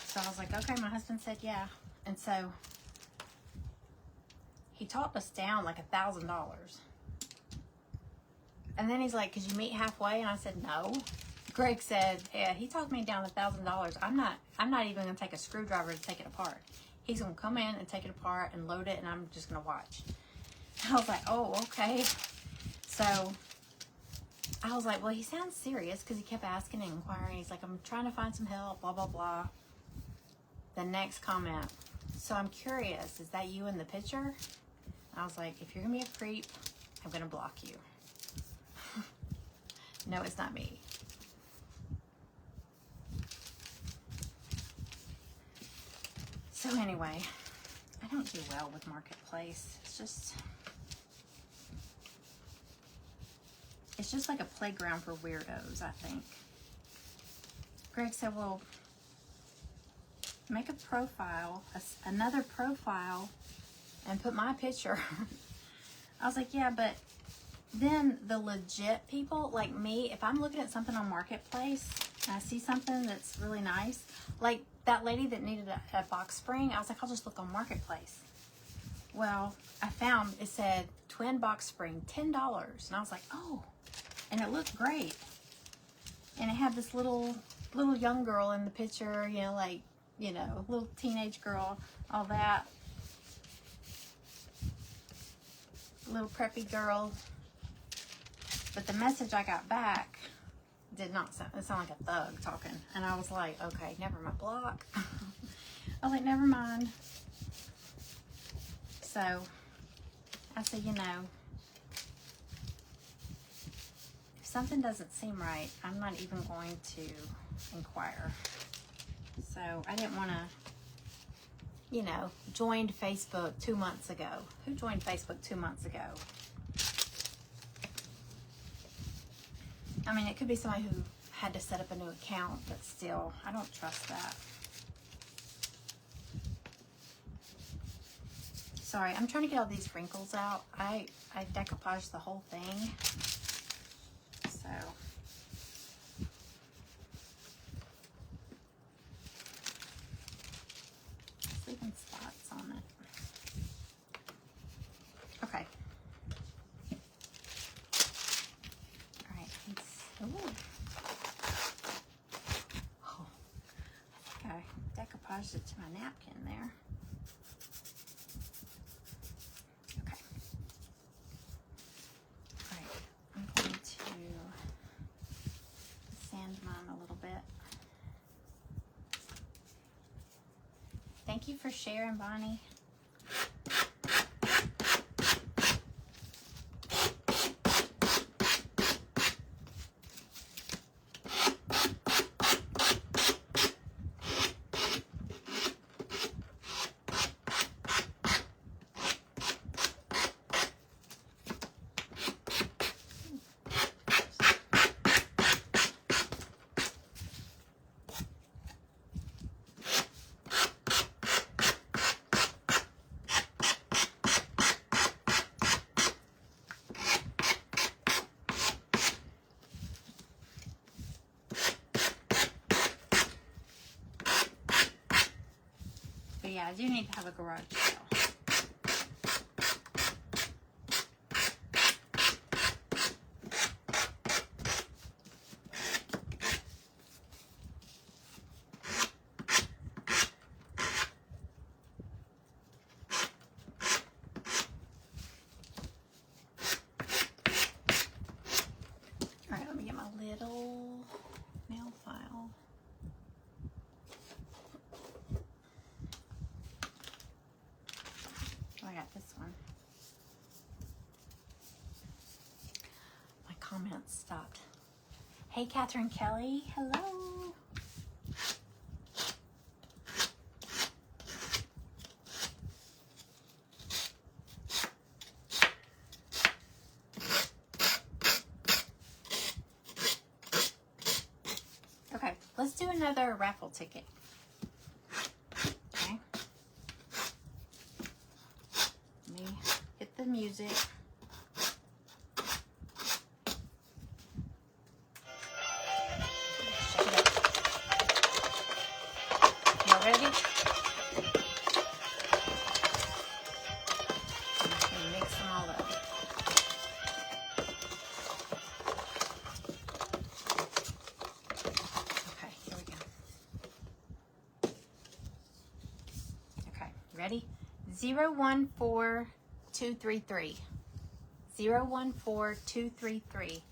So I was like, okay, my husband said yeah. And so he talked us down like $1,000. And then he's like, could you meet halfway? And I said, no. Greg said, yeah, he talked me down $1,000. I'm not even gonna take a screwdriver to take it apart. He's gonna come in and take it apart and load it, and I'm just gonna watch. I was like, oh, okay. So I was like, well, he sounds serious, because he kept asking and inquiring. He's like, I'm trying to find some help, blah, blah, blah. The next comment, so I'm curious, is that you in the picture? I was like, if you're gonna be a creep, I'm gonna block you. No, it's not me. So anyway, I don't do well with Marketplace. It's just like a playground for weirdos, I think. Greg said, well, make a profile, another profile, and put my picture. I was like, yeah, but then the legit people like me, if I'm looking at something on Marketplace and I see something that's really nice, like that lady that needed a box spring, I was like, I'll just look on Marketplace. Well, I found, it said twin box spring, $10. And I was like, oh, and it looked great. And it had this little young girl in the picture, you know, like, you know, little teenage girl, all that. Little preppy girl. But the message I got back did not sound, it sounded like a thug talking. And I was like, okay, never mind, block. I was like, never mind. So I said, you know, if something doesn't seem right, I'm not even going to inquire. So I didn't want to, you know, joined Facebook 2 months ago. Who joined Facebook 2 months ago? I mean, it could be somebody who had to set up a new account, but still, I don't trust that. Sorry, I'm trying to get all these wrinkles out. I decoupaged the whole thing. So. It's leaving spots on it. Okay. Alright, ooh. Oh, I think I decoupaged it to my napkin there. Okay. Alright, I'm going to sand mine a little bit. Thank you for sharing, Bonnie. But yeah, I do need to have a garage sale. All right, let me get my little nail file. minutes stopped. Hey, Catherine Kelly. Hello. Okay, let's do another raffle ticket. Okay. Let me hit the music. Y'all ready? Okay, mix them all up. Okay, here we go. Okay, ready? 014233. 014233.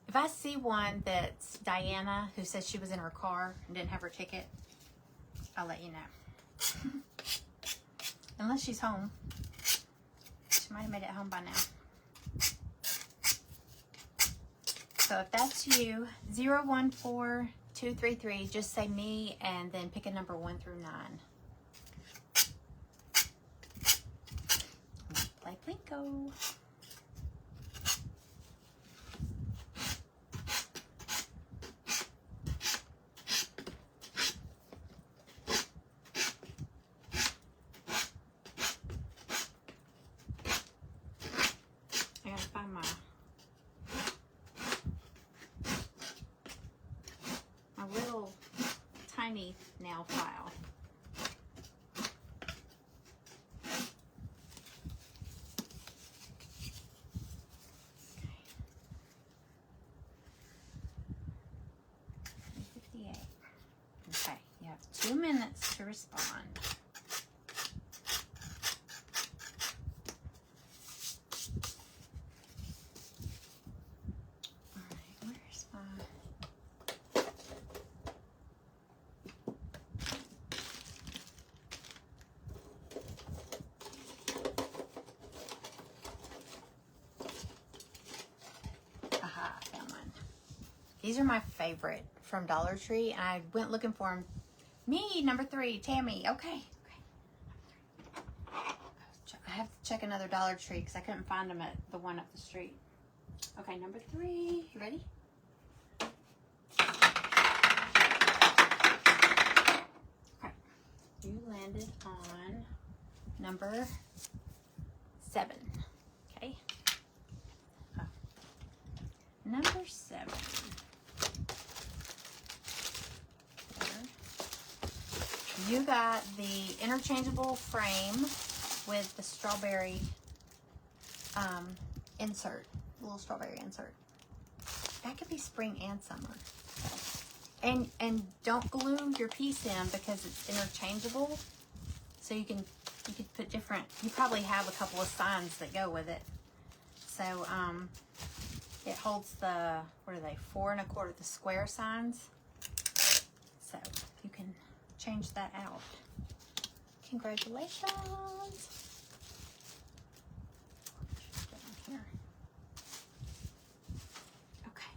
If I see one that's Diana, who says she was in her car and didn't have her ticket, I'll let you know. Unless she's home. She might have made it home by now. So if that's you, 014233, just say me and then pick a number 1 through 9. Play Plinko. I gotta find my little tiny nail file. Okay, you have 2 minutes to respond. All right, where's my... Aha, I found one. These are my favorite from Dollar Tree, and I went looking for them. Me, number 3, Tammy. Okay. I have to check another Dollar Tree because I couldn't find them at the one up the street. Okay, number 3. You ready? Okay. You landed on number 7. Okay. Oh. Number 7. You got the interchangeable frame with the strawberry insert, little strawberry insert. That could be spring and summer. And don't glue your piece in because it's interchangeable. So you could put different. You probably have a couple of signs that go with it. So it holds the, what are they, 4 1/4 the square signs. So you can change that out. Congratulations. Here. Okay.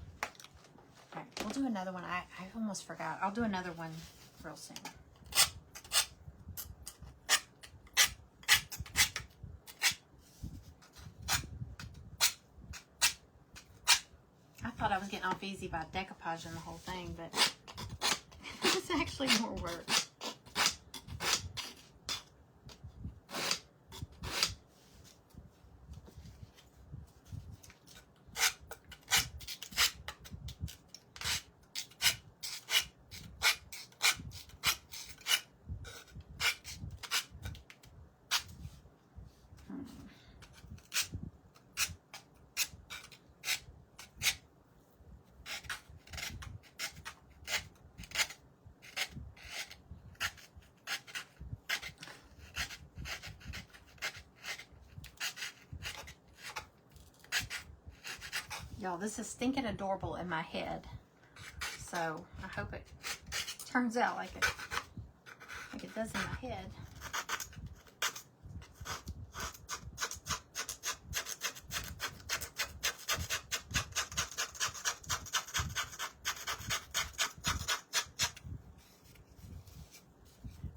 All right, we'll do another one. I almost forgot. I'll do another one real soon. I thought I was getting off easy by decoupaging the whole thing, but it's actually more work. Y'all, this is stinking adorable in my head. So I hope it turns out like it does in my head.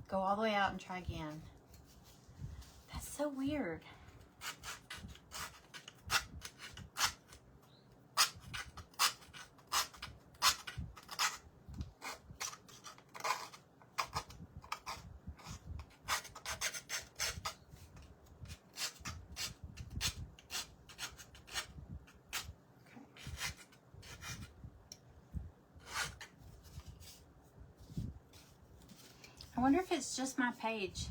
go all the way out and try again. That's so weird. I wonder if it's just my page.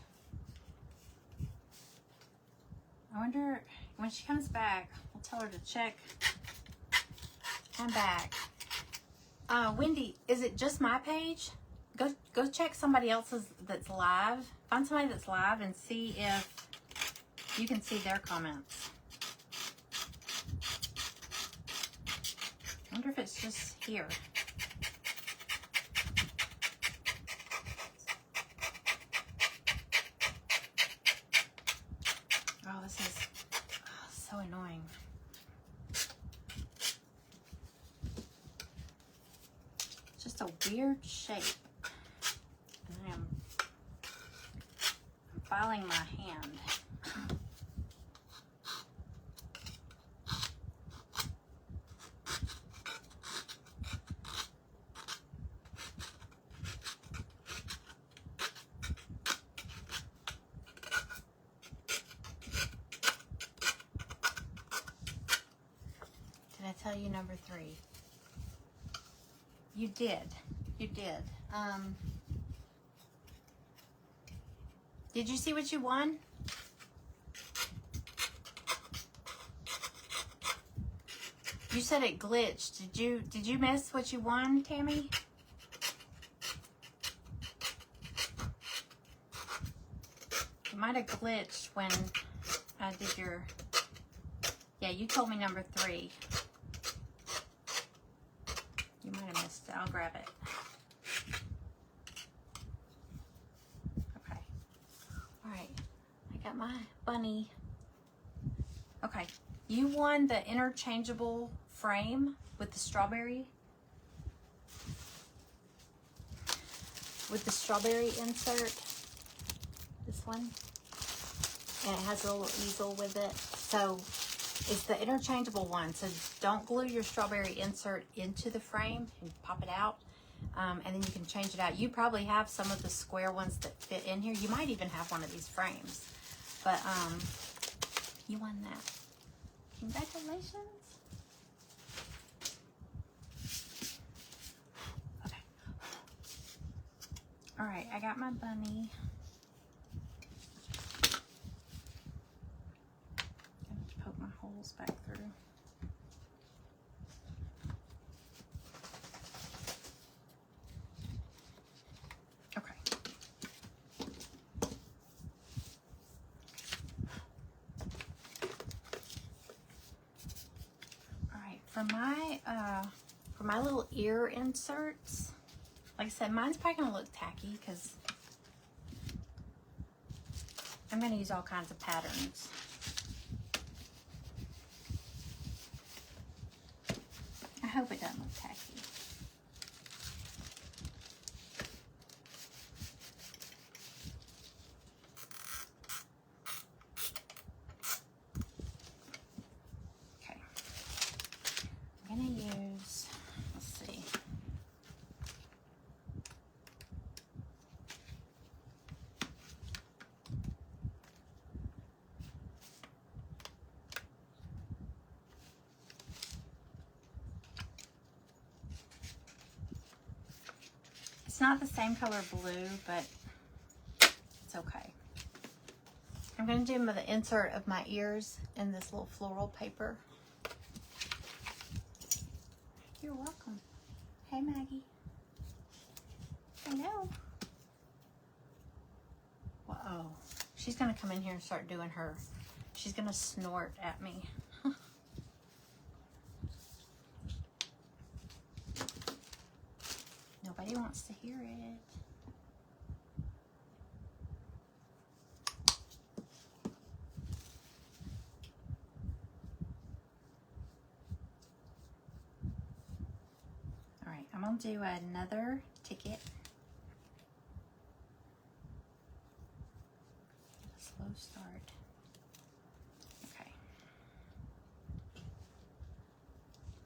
I wonder when she comes back, we'll tell her to check. I'm back. Wendy, is it just my page? Go check somebody else's that's live. Find somebody that's live and see if you can see their comments. I wonder if it's just here. Oh, this is so annoying. It's just a weird shape. And I'm filing my hand. Did I tell you number 3? You did. You did. Did you see what you won? You said it glitched. Did you miss what you won, Tammy? It might have glitched when I did your... Yeah, you told me number 3. You might have missed it. I'll grab it. Okay. All right. I got my bunny. Okay. You won the interchangeable frame with the strawberry. With the strawberry insert. This one. And it has a little easel with it. So it's the interchangeable one. So don't glue your strawberry insert into the frame and pop it out. And then you can change it out. You probably have some of the square ones that fit in here. You might even have one of these frames. But you won that. Congratulations. Okay. All right, I got my bunny. Poke my holes back through. Okay. All right, for my little ear inserts, like I said, mine's probably gonna look tacky because I'm gonna use all kinds of patterns. I hope it doesn't look tacky. Okay. I'm gonna use, let's see. It's not the same color blue, but it's okay. I'm going to do the insert of my ears in this little floral paper. You're welcome. Hey, Maggie. Hello. Whoa. She's going to come in here and start doing her. She's going to snort at me. Nobody wants to hear it. All right, I'm gonna do another ticket. slow start. Okay.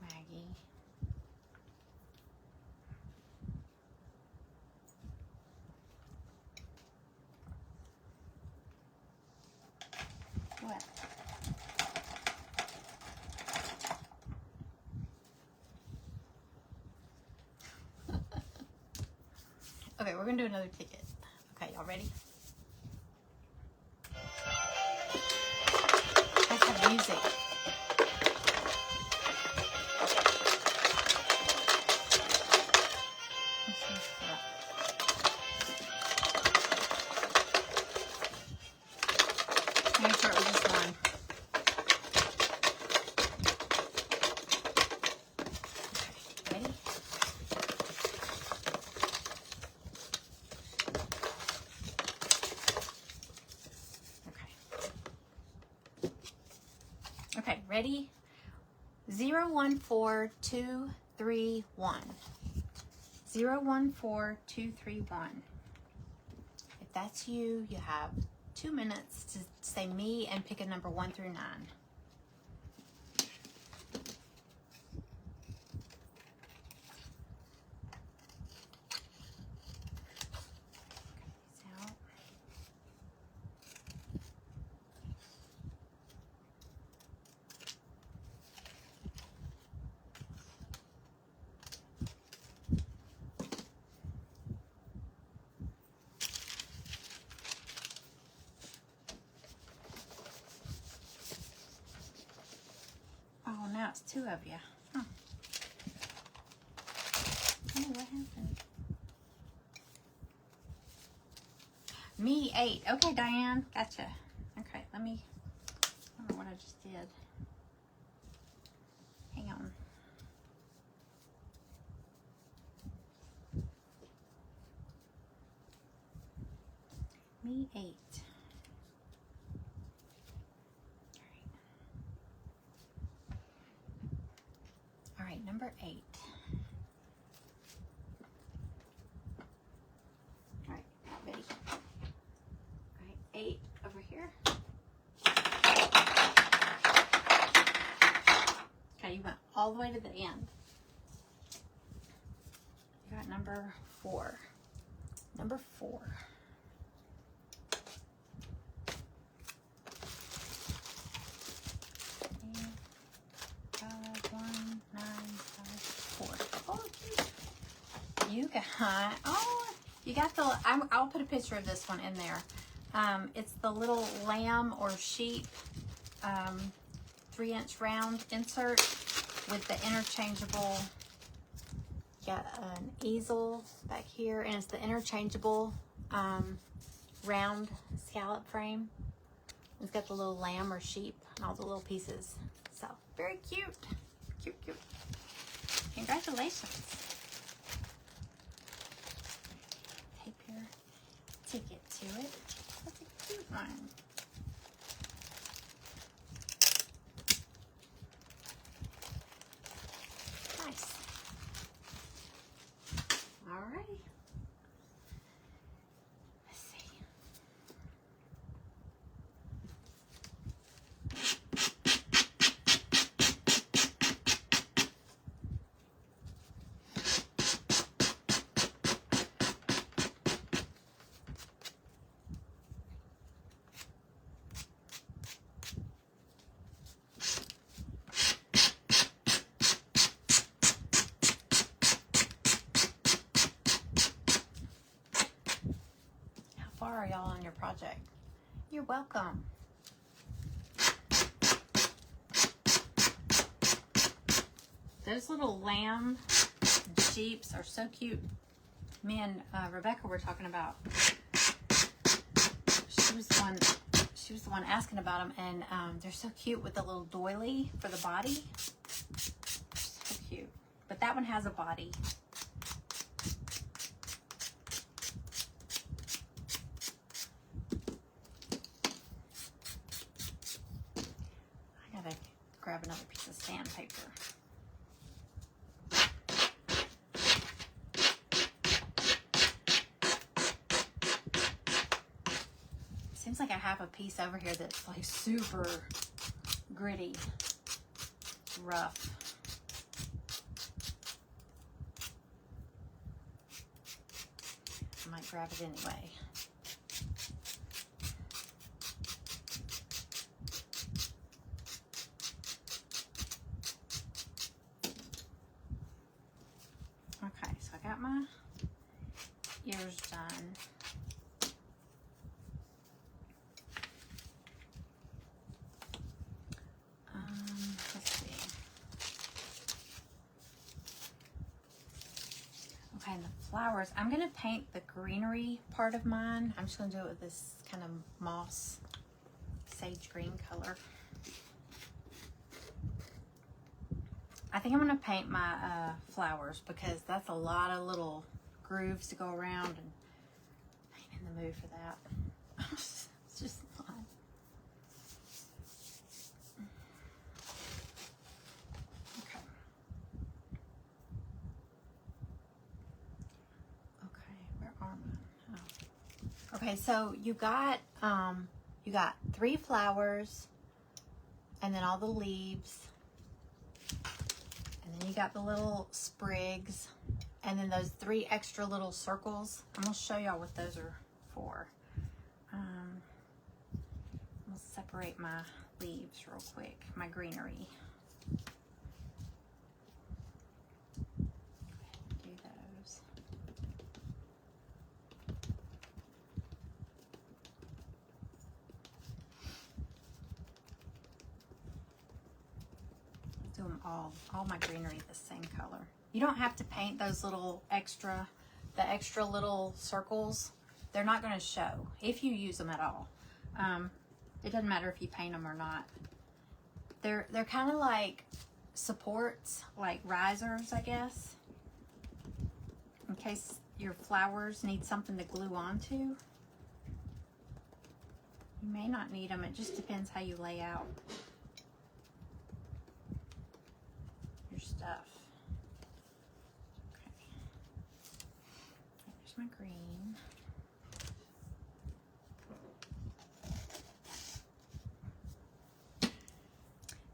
Maggie. What? Okay, we're gonna do another ticket. Okay, y'all ready? Let's have music. Make sure it was just one. Okay, ready? Okay, ready? 014231. 014231. If that's you, you have 2 minutes to say me and pick a number 1 through 9. Oh, now it's 2 of you. Huh. Oh, what happened? Me 8. Okay, Diane. Gotcha. Okay, let me... I don't know what I just did. Hang on. Me 8. All right, number 8. All right, ready? All right, 8 over here. Okay, you went all the way to the end. You got number 4. Number 4. You got the, I'll put a picture of this one in there. It's the little lamb or sheep 3-inch round insert with the interchangeable, got an easel back here, and it's the interchangeable round scallop frame. It's got the little lamb or sheep and all the little pieces. So, very cute. Cute, cute. Congratulations. Tape your ticket to it. That's a cute one. Nice. Alrighty. Let's see. How far are y'all on your project? You're welcome. Those little lamb sheeps are so cute. Me and Rebecca were talking about. She was the one asking about them, and they're so cute with the little doily for the body. So cute. But that one has a body. I gotta grab another piece of sandpaper. Seems like I have a piece over here that's like super gritty, rough. I might grab it anyway. Okay, so I got my ears done. Let's see. Okay, and the flowers. I'm going to paint the greenery part of mine. I'm just going to do it with this kind of moss sage green color. I think I'm going to paint my flowers because that's a lot of little grooves to go around, and I ain't in the mood for that. It's just not. Okay. Okay, where are mine? Oh. Okay, so you got 3 flowers, and then all the leaves. And then you got the little sprigs, and then those 3 extra little circles. I'm going to show y'all what those are for. I'm going to separate my leaves real quick, my greenery. Do those. Do them all my greenery the same color. You don't have to paint those little extra little circles. They're not going to show if you use them at all. It doesn't matter if you paint them or not. They're kind of like supports, like risers, I guess, in case your flowers need something to glue onto. You may not need them. It just depends how you lay out your stuff. Okay. There's my green.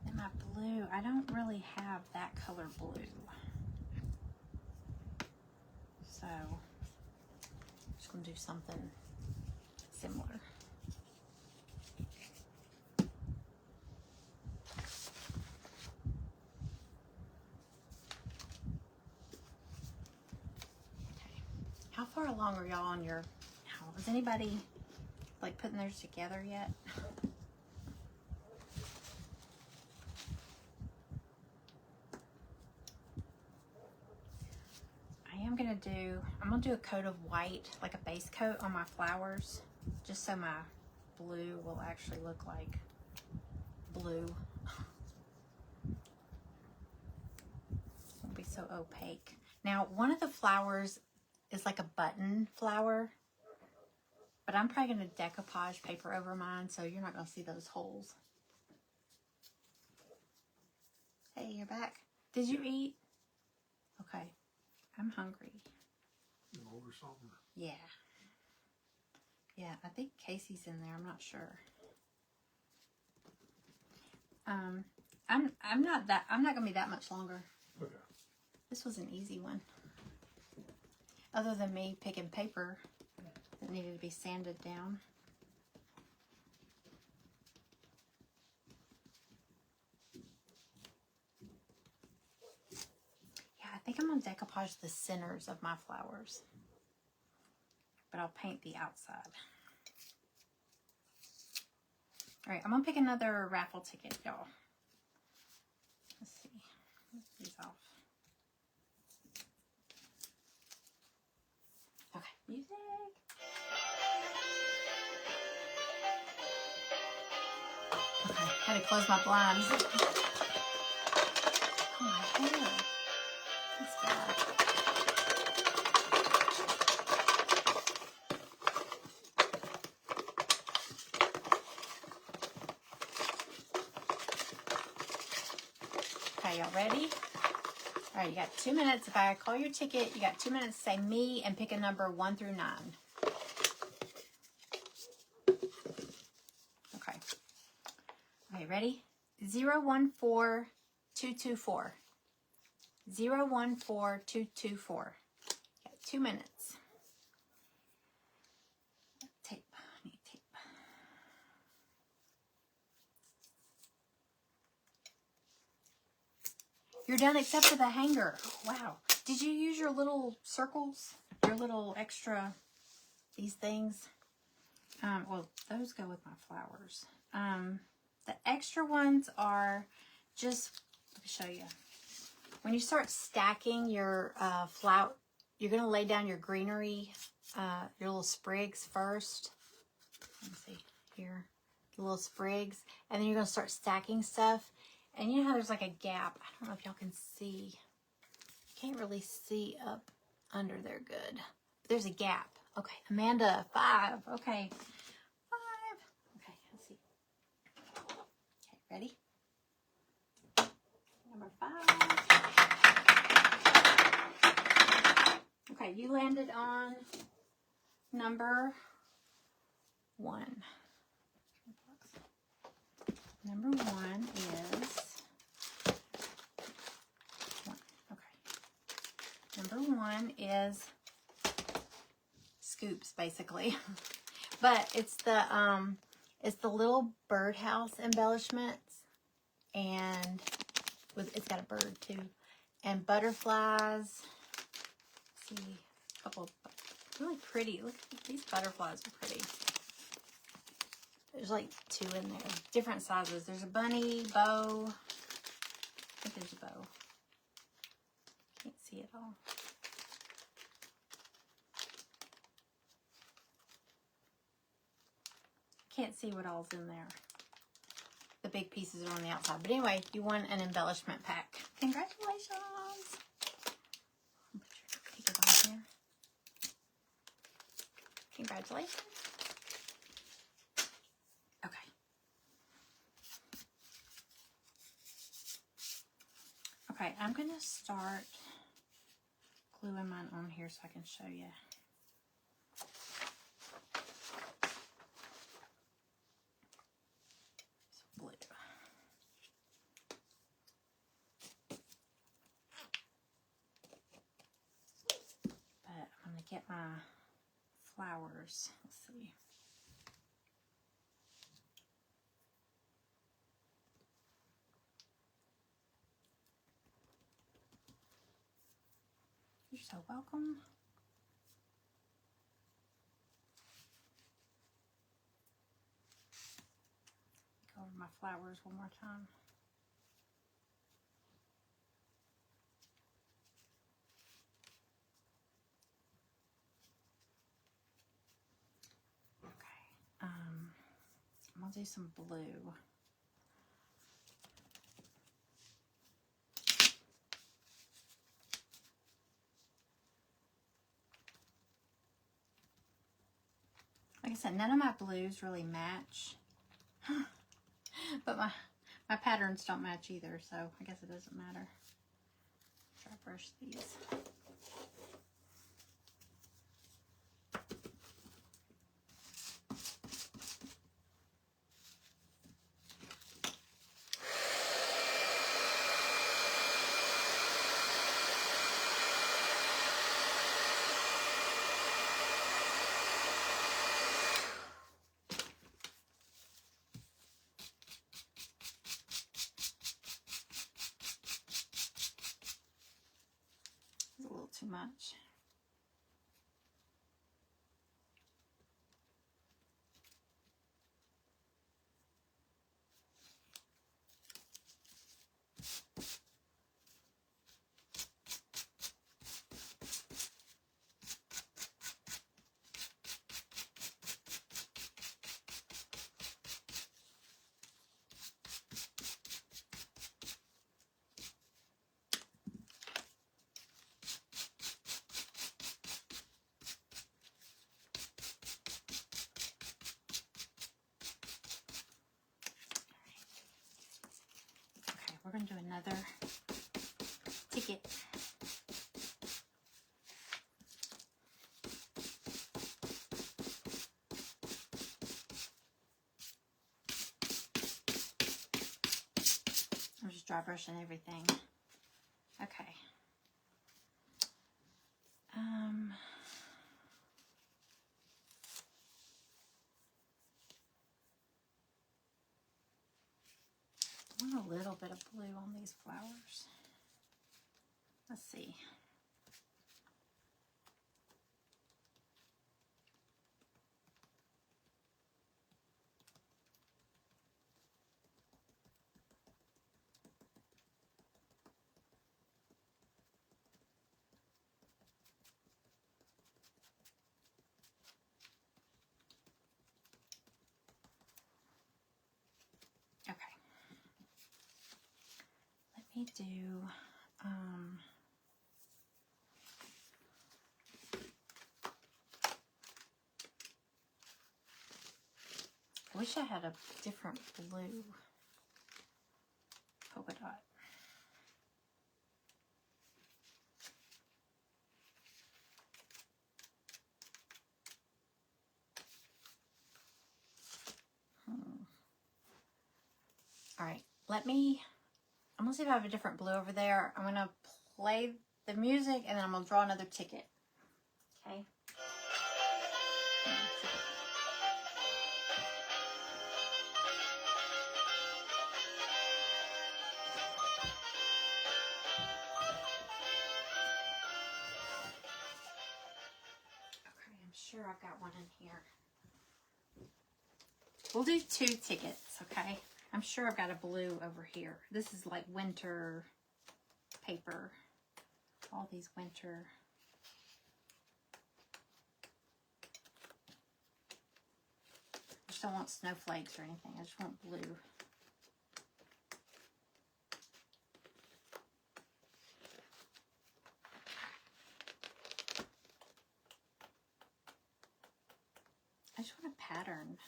And my blue, I don't really have that color blue. So I'm just gonna do something similar. How far along are y'all on your, is anybody like putting theirs together yet? I'm gonna do a coat of white, like a base coat on my flowers, just so my blue will actually look like blue. Won't be so opaque. Now, one of the flowers is like a button flower, but I'm probably going to decoupage paper over mine, so you're not going to see those holes. Hey, you're back. Did you eat? Okay. I'm hungry. You order something? Yeah. Yeah, I think Casey's in there. I'm not sure. I'm not going to be that much longer. Okay. This was an easy one. Other than me picking paper that needed to be sanded down. Yeah, I think I'm going to decoupage the centers of my flowers. But I'll paint the outside. Alright, I'm going to pick another raffle ticket, y'all. Let's see. Let's get these off. Okay, music. Okay, I had to close my blinds. Oh, my hair. That's bad. Okay, y'all ready? All right, you got 2 minutes. If I call your ticket, you got 2 minutes to say me and pick a number 1 through 9. ready? 014224. 014224. Got 2 minutes. Tape. I need tape. You're done except for the hanger. Oh, wow. Did you use your little circles? Your little extra, these things? Well, those go with my flowers. The extra ones are just, let me show you. When you start stacking your flower, you're going to lay down your greenery, your little sprigs first. Let me see here. The little sprigs. And then you're going to start stacking stuff. And you know how there's like a gap? I don't know if y'all can see. Can't really see up under there good. There's a gap. Okay, Amanda, 5. Okay, 5. Okay, let's see. Okay, ready? Number 5. Okay, you landed on number 1. Number 1 is 1. Okay. Number 1 is scoops, basically, but it's the little birdhouse embellishments, and it's got a bird too, and butterflies. Let's see, a couple of really pretty. Look, these butterflies are pretty. There's like 2 in there, different sizes. There's a bunny, bow. I think there's a bow. Can't see it all. Can't see what all's in there. The big pieces are on the outside. But anyway, you won an embellishment pack. Congratulations. Put your ticket on here. Congratulations. Okay. Okay, I'm going to start gluing mine on here so I can show you. Blue. But I'm going to get my flowers. Let's see. You're so welcome. Go over my flowers one more time. Okay. I'm gonna do some blue. Like I said, none of my blues really match. But my patterns don't match either, so I guess it doesn't matter. Try to brush these. It's a little too much. We're going to do another ticket. dry brush and everything. Okay. I want a little bit of blue on these flowers. Let's see. Okay. Let me do, I wish I had a different blue polka dot. All right, I'm gonna see if I have a different blue over there. I'm gonna play the music and then I'm gonna draw another ticket. Okay. Okay, I'm sure I've got one in here. We'll do 2 tickets, okay? I'm sure I've got a blue over here. This is like winter paper. All these winter. I just don't want snowflakes or anything. I just want blue. I just want a pattern.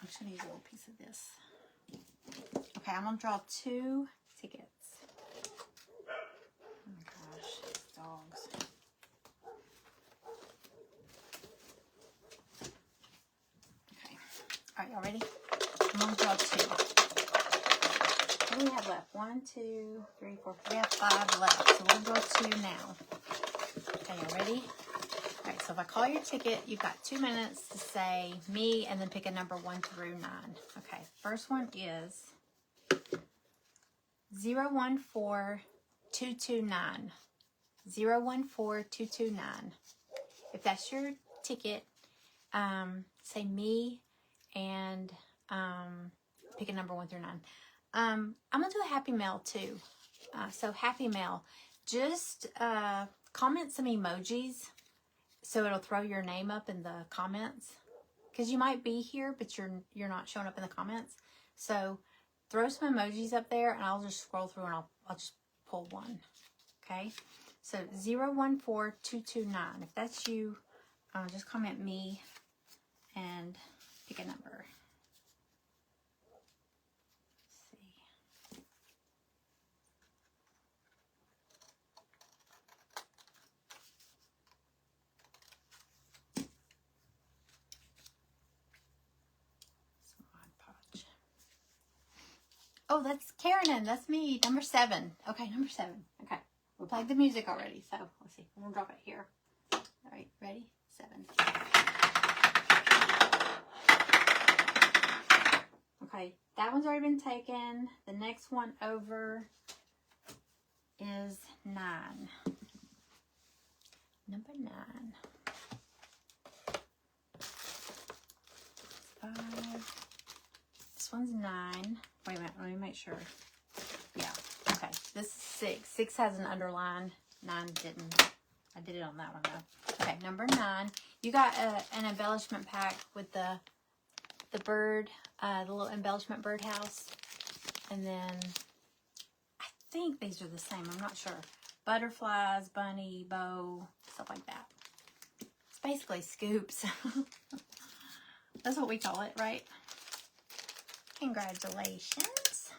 I'm just going to use a little piece of this. Okay, I'm going to draw 2 tickets. Oh my gosh, these dogs. Okay. All right, y'all ready? I'm going to draw 2. What do we have left? 1, 2, 3, 4. We have 5 left. So we'll draw 2 now. Okay, y'all ready? All right, so if I call your ticket, you've got 2 minutes to say me and then pick a number 1 through 9. Okay, first one is 014229. 014229. If that's your ticket, say me and pick a number 1 through 9. I'm going to do a happy mail too. So happy mail, just comment some emojis so it'll throw your name up in the comments, because you might be here but you're not showing up in the comments. So throw some emojis up there and I'll just scroll through and I'll just pull one. Okay, so 014229. If that's you, just comment me and pick a number. Oh, that's Karen. That's me. Number 7. Okay, number 7. Okay. We played the music already, so let's see. I'm going to drop it here. All right, ready? 7. Okay, that one's already been taken. The next one over is 9. Number 9. 5. This one's 9. Wait a minute, let me make sure. Yeah, okay. This is 6. 6 has an underline. 9 didn't. I did it on that one though. Okay, number 9. You got an embellishment pack with the bird, the little embellishment birdhouse. And then, I think these are the same. I'm not sure. Butterflies, bunny, bow, stuff like that. It's basically scoops. That's what we call it, right? Congratulations.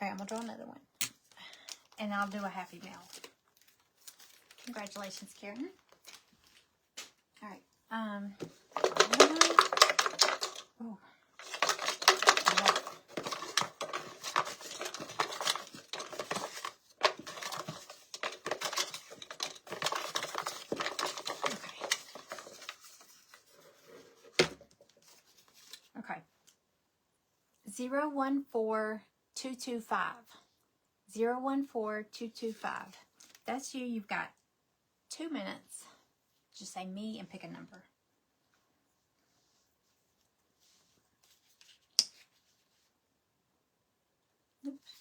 All right, I'm going to draw another one. And I'll do a happy mail. Congratulations, Karen. All right. Oh. Okay. 014225. 014225. That's you. You've got 2 minutes. Just say me and pick a number. Oops.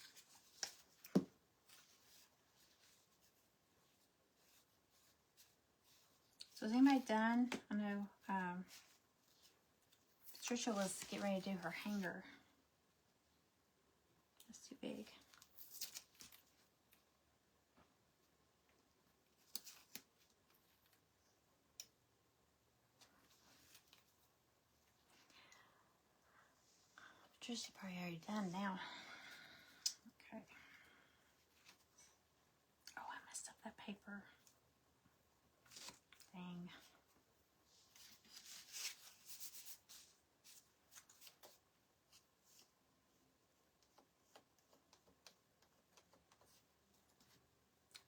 So is anybody done? I know Patricia was getting ready to do her hanger. That's too big. Patricia probably already done now. Okay. Oh, I messed up that paper. Dang.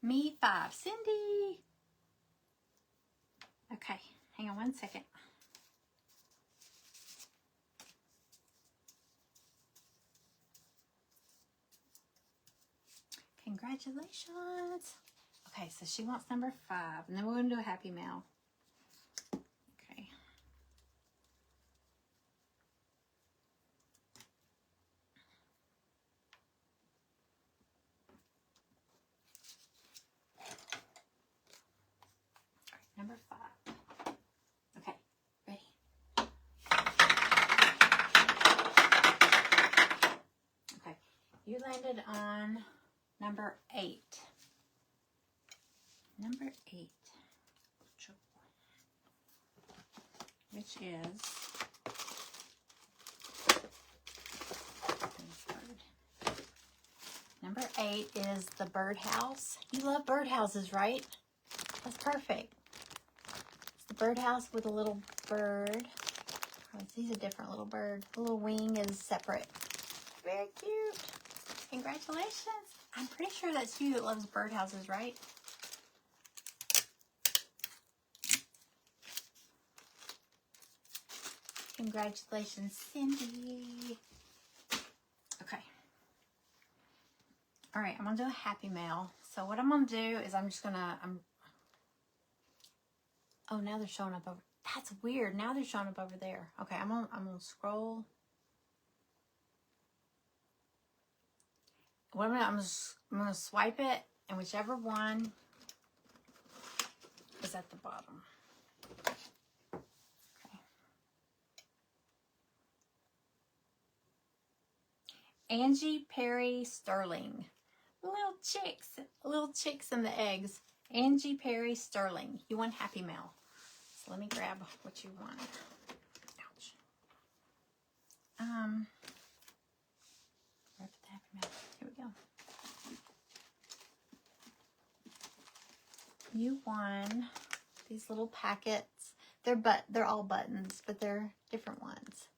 Me 5. Cindy. Okay, hang on 1 second. Congratulations. Okay, so she wants number 5, and then we're going to do a happy mail. Okay. All right, number 5. Okay, ready? Okay, you landed on number 8. Number 8. Which is number 8 is the birdhouse. You love birdhouses, right? That's perfect. It's the birdhouse with a little bird. Oh, he's a different little bird. The little wing is separate. Very cute. Congratulations. I'm pretty sure that's you that loves birdhouses, right? Congratulations, Cindy. Okay. All right, I'm going to do a happy mail. So what I'm going to do is I'm just going to... Oh, now they're showing up over... That's weird. Now they're showing up over there. Okay, I'm gonna scroll. What I'm gonna swipe it, and whichever one is at the bottom. Okay. Angie Perry Sterling. Little chicks and the eggs. Angie Perry Sterling. You want happy mail. So let me grab what you want. Ouch. Where did the happy mail? Here we go. You won these little packets. They're all buttons, but they're different ones.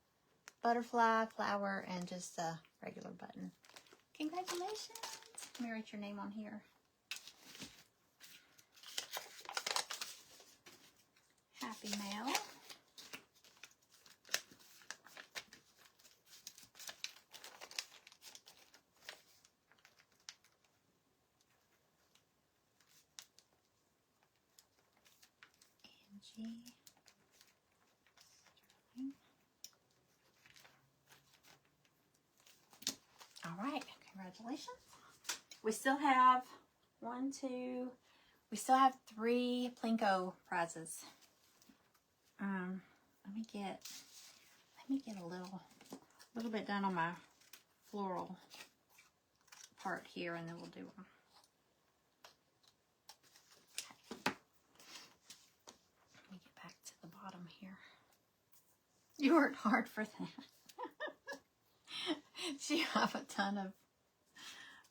Butterfly, flower, and just a regular button. Congratulations. Let me write your name on here. Happy mail. Angie Sterling. All right, congratulations. We still have we still have 3 Plinko prizes. Let me get a little bit done on my floral part here, and then we'll do them. Let me get back to the bottom here. You worked hard for that. She have a ton of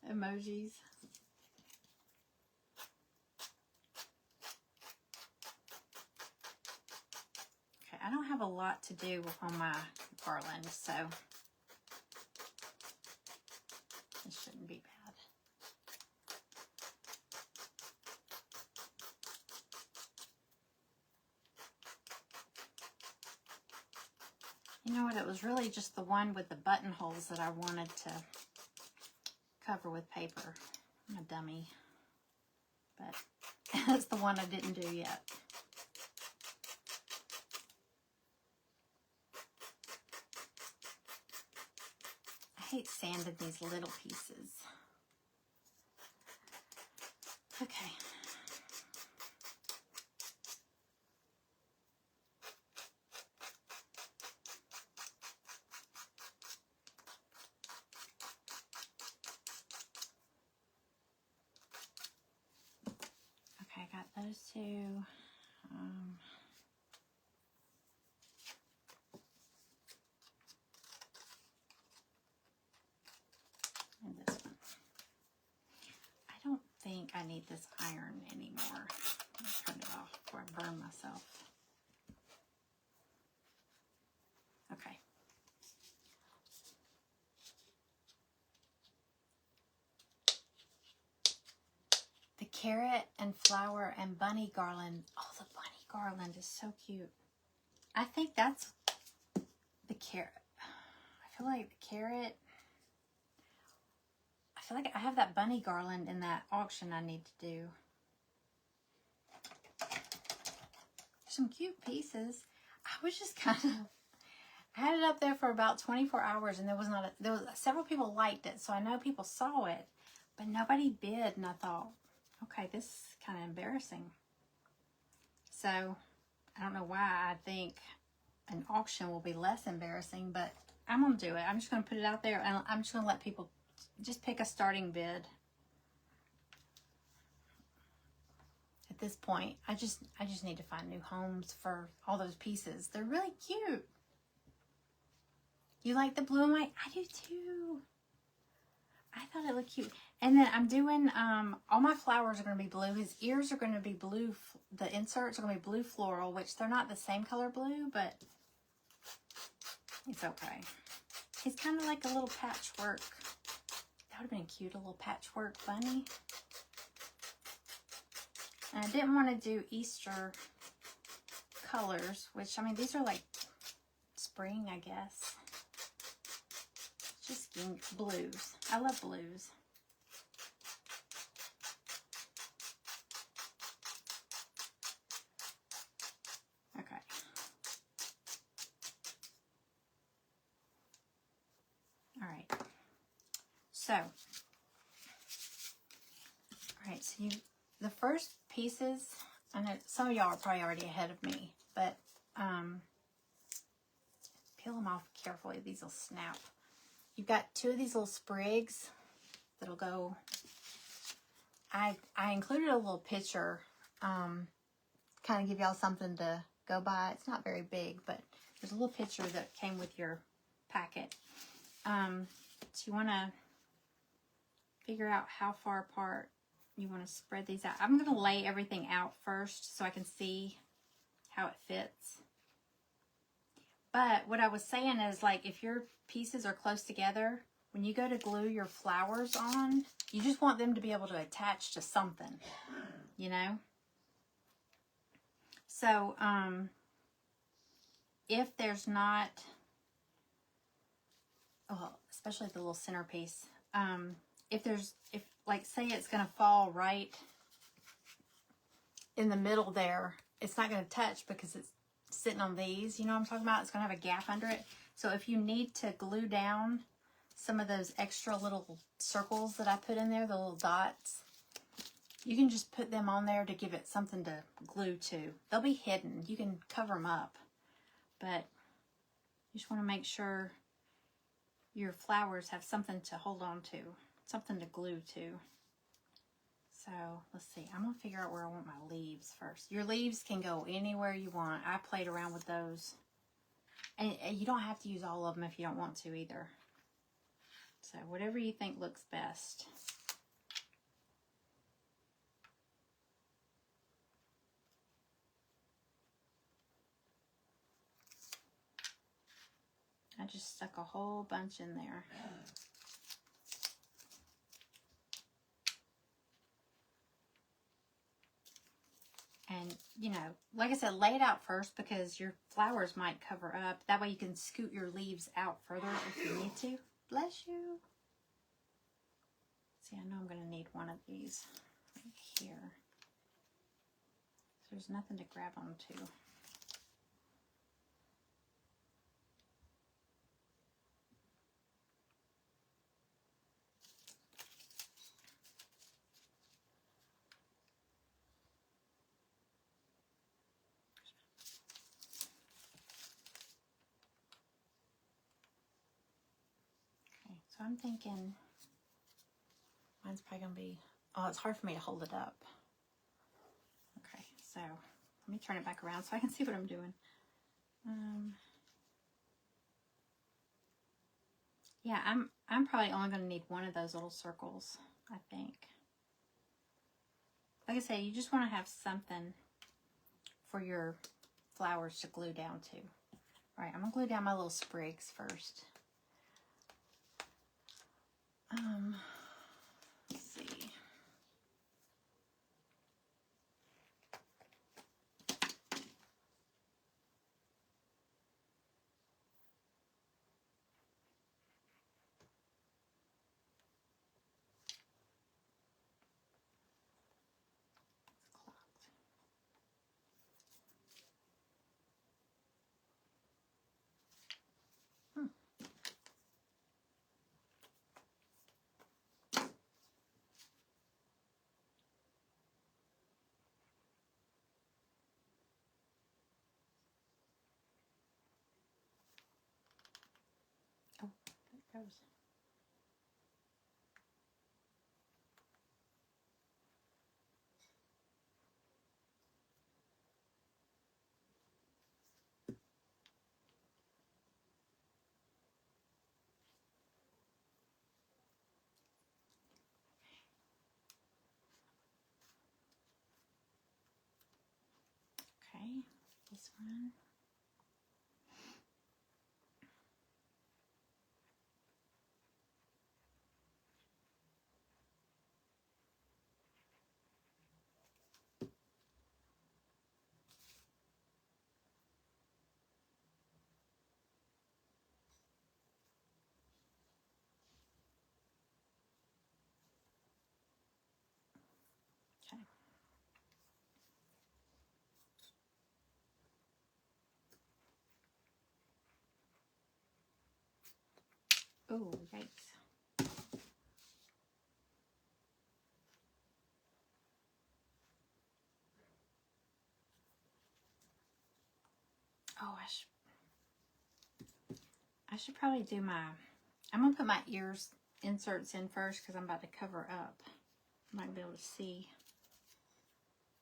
emojis. Okay, I don't have a lot to do on my garland, so this shouldn't be bad. You know what? It was really just the one with the buttonholes that I wanted to cover with paper. I'm a dummy. But that's the one I didn't do yet. I hate sanding these little pieces. Okay. Okay, I got those two. And this one. I don't think I need this iron anymore. I'll turn it off before I burn myself. Okay. The carrot and flower and bunny garland. Oh, the bunny garland is so cute. I think that's the carrot. I feel like the carrot. I feel like I have that bunny garland in that auction I need to do. Some cute pieces. I was just kind of, I had it up there for about 24 hours and there was several people liked it. So I know people saw it, but nobody bid. And I thought, okay, this is kind of embarrassing. So I don't know why I think an auction will be less embarrassing, but I'm going to do it. I'm just going to put it out there and I'm just going to let people just pick a starting bid. At this point, I just need to find new homes for all those pieces. They're really cute. You like the blue and white? I do too. I thought it looked cute. And then I'm doing, all my flowers are going to be blue. His ears are going to be blue. The inserts are going to be blue floral, which they're not the same color blue, but it's okay. He's kind of like a little patchwork. That would have been cute, a little patchwork bunny. And I didn't want to do Easter colors, which, I mean, these are like spring, I guess. Just blues. I love blues. Okay. All right. So, the first pieces, I know some of y'all are probably already ahead of me, but peel them off carefully. These will snap. You've got two of these little sprigs that'll go. I included a little picture, kind of give y'all something to go by. It's not very big, but there's a little picture that came with your packet. So you want to figure out how far apart you want to spread these out. I'm going to lay everything out first so I can see how it fits. But what I was saying is, like, if your pieces are close together, when you go to glue your flowers on, you just want them to be able to attach to something, you know? So, if there's not, well, especially the little centerpiece, if like, say it's going to fall right in the middle there, it's not going to touch because it's sitting on these, you know what I'm talking about? It's going to have a gap under it. So if you need to glue down some of those extra little circles that I put in there, the little dots, you can just put them on there to give it something to glue to. They'll be hidden. You can cover them up, but you just want to make sure your flowers have something to hold on to, something to glue to. So let's see, I'm going to figure out where I want my leaves first. Your leaves can go anywhere you want. I played around with those. And you don't have to use all of them if you don't want to either. So whatever you think looks best. I just stuck a whole bunch in there. And, you know, like I said, lay it out first because your flowers might cover up. That way you can scoot your leaves out further if you need to. Bless you. See, I know I'm going to need one of these right here. So there's nothing to grab onto. Okay, so I'm thinking mine's probably going to be, oh, it's hard for me to hold it up. Okay, so let me turn it back around so I can see what I'm doing. Yeah, I'm probably only going to need one of those little circles, I think. Like I say, you just want to have something for your flowers to glue down to. All right, I'm going to glue down my little sprigs first. Let's see. Oh, there it goes. Okay, this one. Okay. Oh, yikes. Oh, I should probably do I'm going to put my ears inserts in first because I'm about to cover up. I might be able to see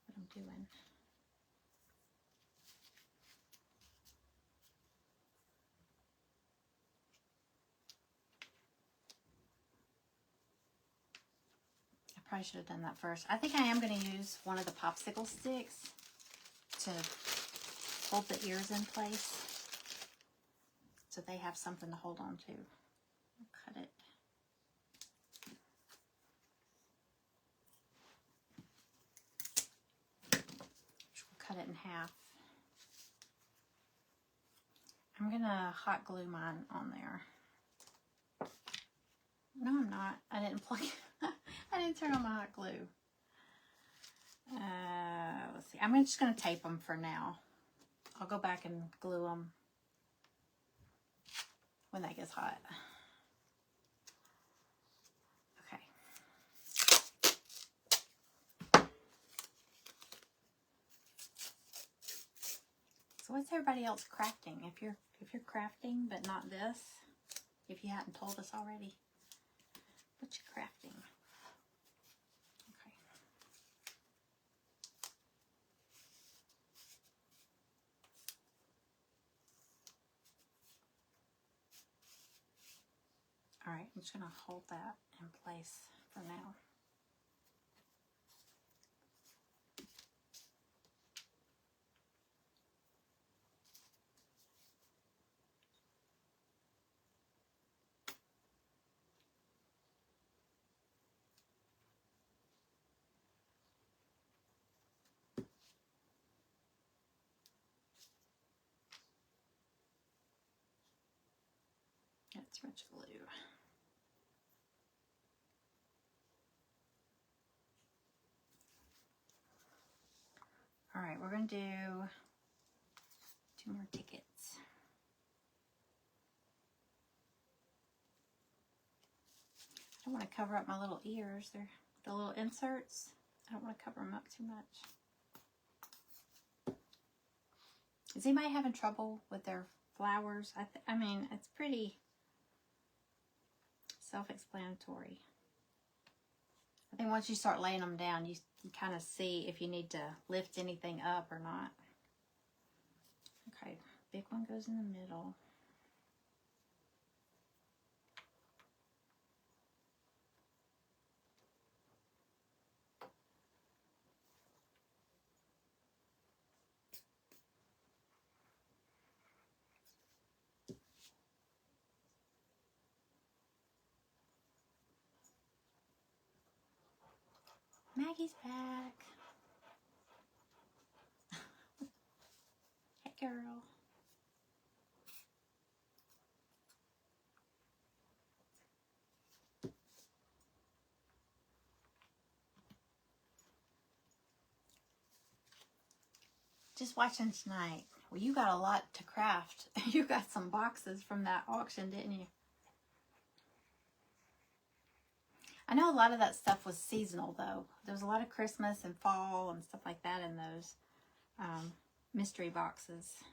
what I'm doing. I probably should have done that first. I think I am going to use one of the popsicle sticks to hold the ears in place so they have something to hold on to. I'll cut it. We'll cut it in half. I'm going to hot glue mine on there. No, I'm not. I didn't plug it. I didn't turn on my hot glue. Let's see. I'm just going to tape them for now. I'll go back and glue them when that gets hot. Okay. So what's everybody else crafting? If you're crafting but not this, if you hadn't told us already, what you crafting? Okay. All right, I'm just going to hold that in place for now. That's much glue. All right, we're going to do 2 more tickets. I don't want to cover up my little ears. They're the little inserts. I don't want to cover them up too much. Is anybody having trouble with their flowers? I mean, it's pretty self-explanatory. I think once you start laying them down, you kind of see if you need to lift anything up or not. Okay, big one goes in the middle. Maggie's back. Hey, girl. Just watching tonight. Well, you got a lot to craft. You got some boxes from that auction, didn't you? I know a lot of that stuff was seasonal, though. There was a lot of Christmas and fall and stuff like that in those mystery boxes.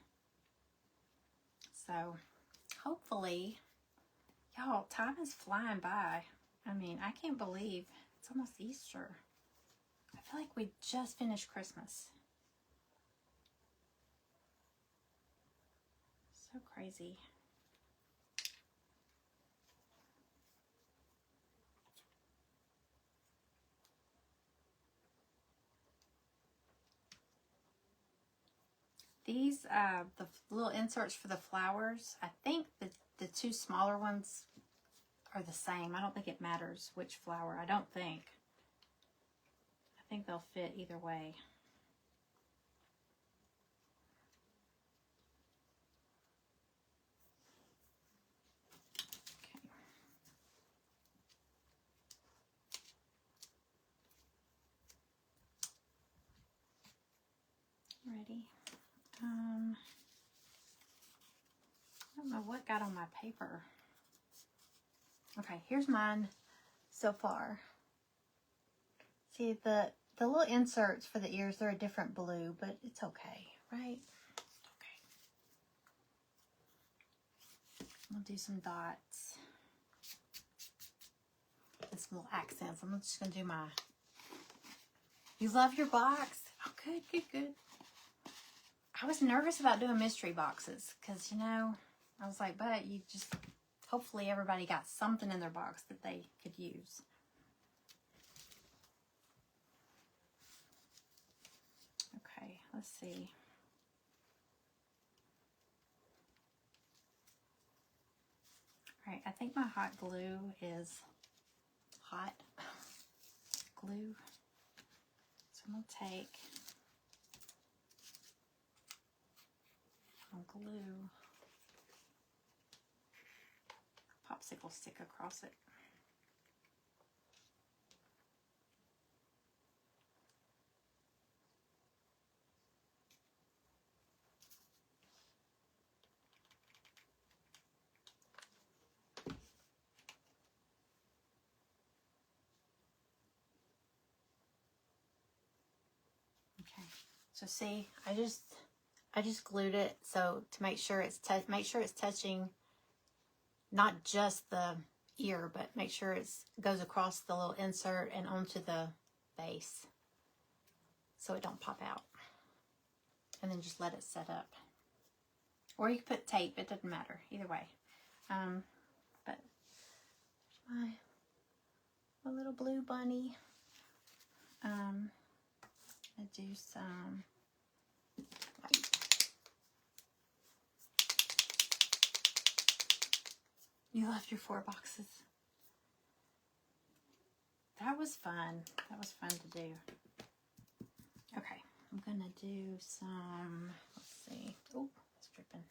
So, hopefully, y'all, time is flying by. I mean, I can't believe it's almost Easter. I feel like we just finished Christmas. So crazy. These, the little inserts for the flowers, I think that the 2 smaller ones are the same. I don't think it matters which flower. I don't think. I think they'll fit either way. Okay. Ready? I don't know what got on my paper. Okay, here's mine so far. See, the little inserts for the ears, they're a different blue, but it's okay, right? Okay. I'll do some dots and some little accents. I'm just going to do my... You love your box? Oh, good, good, good. I was nervous about doing mystery boxes because, you know, I was like, but you just... Hopefully everybody got something in their box that they could use. Okay, let's see. All right, I think my hot glue is hot glue. So I'm going to take some glue, popsicle stick across it. Okay, so see, I just glued it so to make sure it's touching not just the ear, but make sure it goes across the little insert and onto the base so it don't pop out. And then just let it set up. Or you can put tape, it doesn't matter, either way. But my little blue bunny. I do some white. You left your 4 boxes. That was fun. That was fun to do. Okay, I'm gonna do some, let's see. Oh, it's dripping.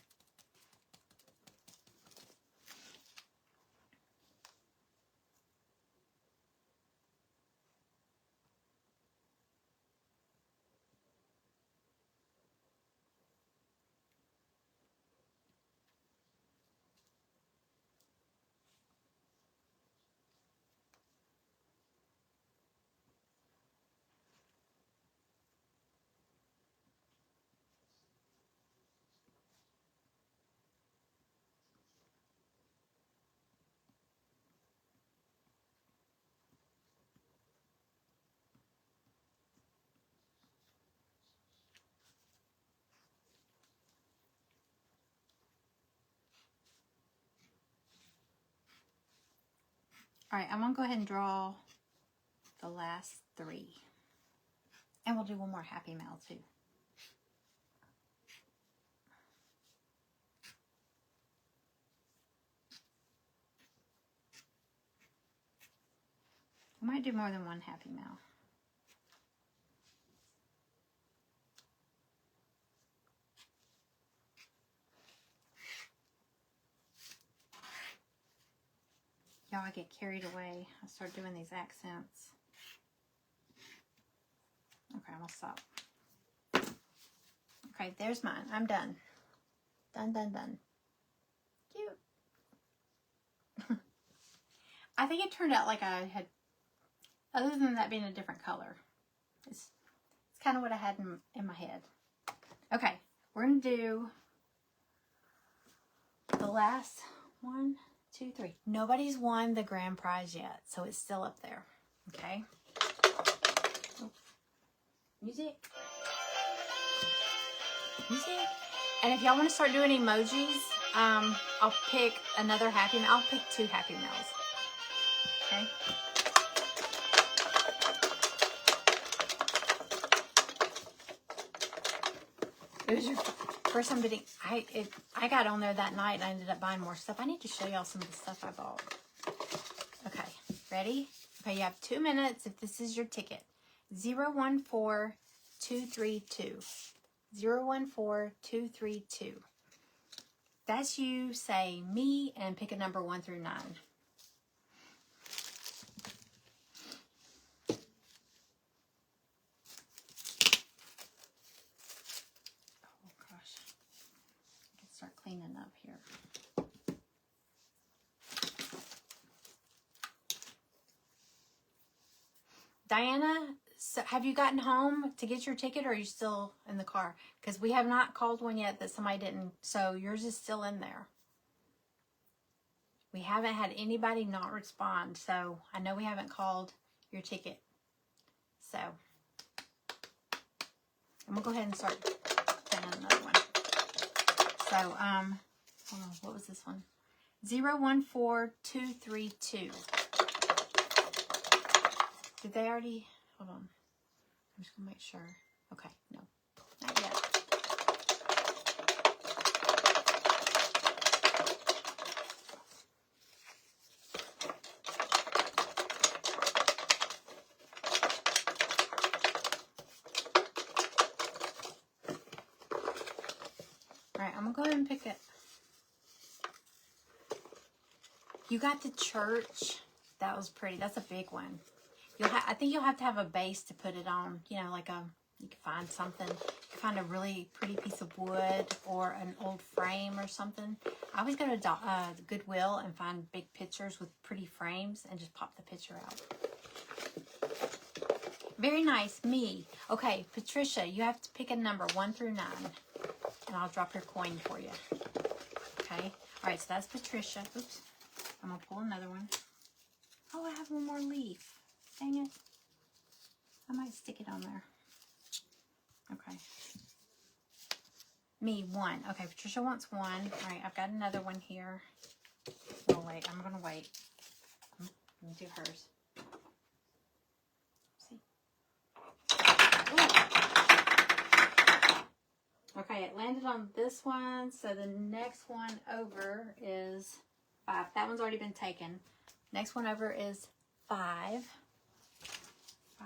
All right, I'm gonna go ahead and draw the last 3. And we'll do one more Happy Mail too. I might do more than one Happy Mail. Y'all, I get carried away. I start doing these accents. Okay, I'm gonna stop. Okay, there's mine. I'm done. Done, done, done. Cute. I think it turned out like I had, other than that being a different color. It's kind of what I had in my head. Okay, we're going to do the last 1, 2, 3. Nobody's won the grand prize yet, so it's still up there. Okay. Oh. Music. Music. And if y'all want to start doing emojis, I'll pick another Happy Mail. I'll pick 2 Happy Mails. Okay. It was your first time bidding. I got on there that night and I ended up buying more stuff. I need to show y'all some of the stuff I bought. Okay, ready? Okay, you have 2 minutes if this is your ticket. 014232. 014232. That's you say me and pick a number 1 through 9. Start cleaning up here. Diana, so have you gotten home to get your ticket or are you still in the car? Because we have not called one yet that somebody didn't, so yours is still in there. We haven't had anybody not respond, so I know we haven't called your ticket. So I'm gonna go ahead and start planning another one. So, hold on, what was this one? 014232. Did they already, hold on. I'm just gonna make sure. Okay, no, not yet. All right, I'm gonna go ahead and pick it. You got the church. That was pretty. That's a big one. I think you'll have to have a base to put it on. You know, like you can find something. You can find a really pretty piece of wood or an old frame or something. I always go to Goodwill and find big pictures with pretty frames and just pop the picture out. Very nice. Me. Okay, Patricia, you have to pick a number 1 through 9. And I'll drop your coin for you. Okay. All right, so that's Patricia. Oops. I'm going to pull another one. Oh, I have one more leaf. Dang it. I might stick it on there. Okay. Me, 1. Okay, Patricia wants 1. All right, I've got another one here. Oh, wait. I'm going to wait. I'm Let me do hers. See? Ooh. Okay, it landed on this one, so the next one over is 5. That one's already been taken. Next one over is 5.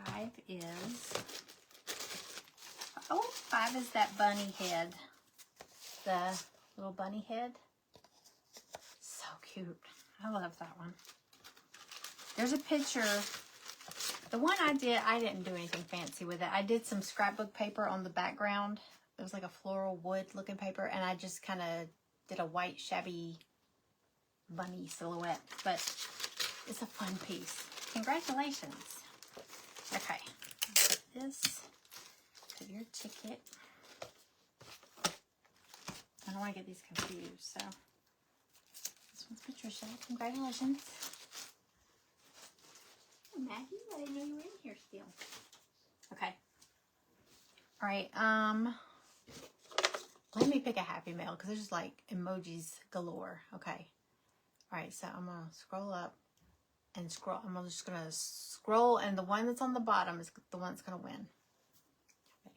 5 is... Oh, 5 is that bunny head. The little bunny head. So cute. I love that one. There's a picture. The one I didn't do anything fancy with it. I did some scrapbook paper on the background. It was like a floral wood looking paper, and I just kind of did a white shabby bunny silhouette. But it's a fun piece. Congratulations. Okay. Put this. Put your ticket. I don't want to get these confused, so this one's Patricia. Congratulations. Oh, Maggie, I didn't know you were in here still. Okay. All right. Let me pick a happy mail because there's like emojis galore. Okay. All right. So I'm gonna scroll up and scroll. I'm just gonna scroll, and the one that's on the bottom is the one that's gonna win. Okay.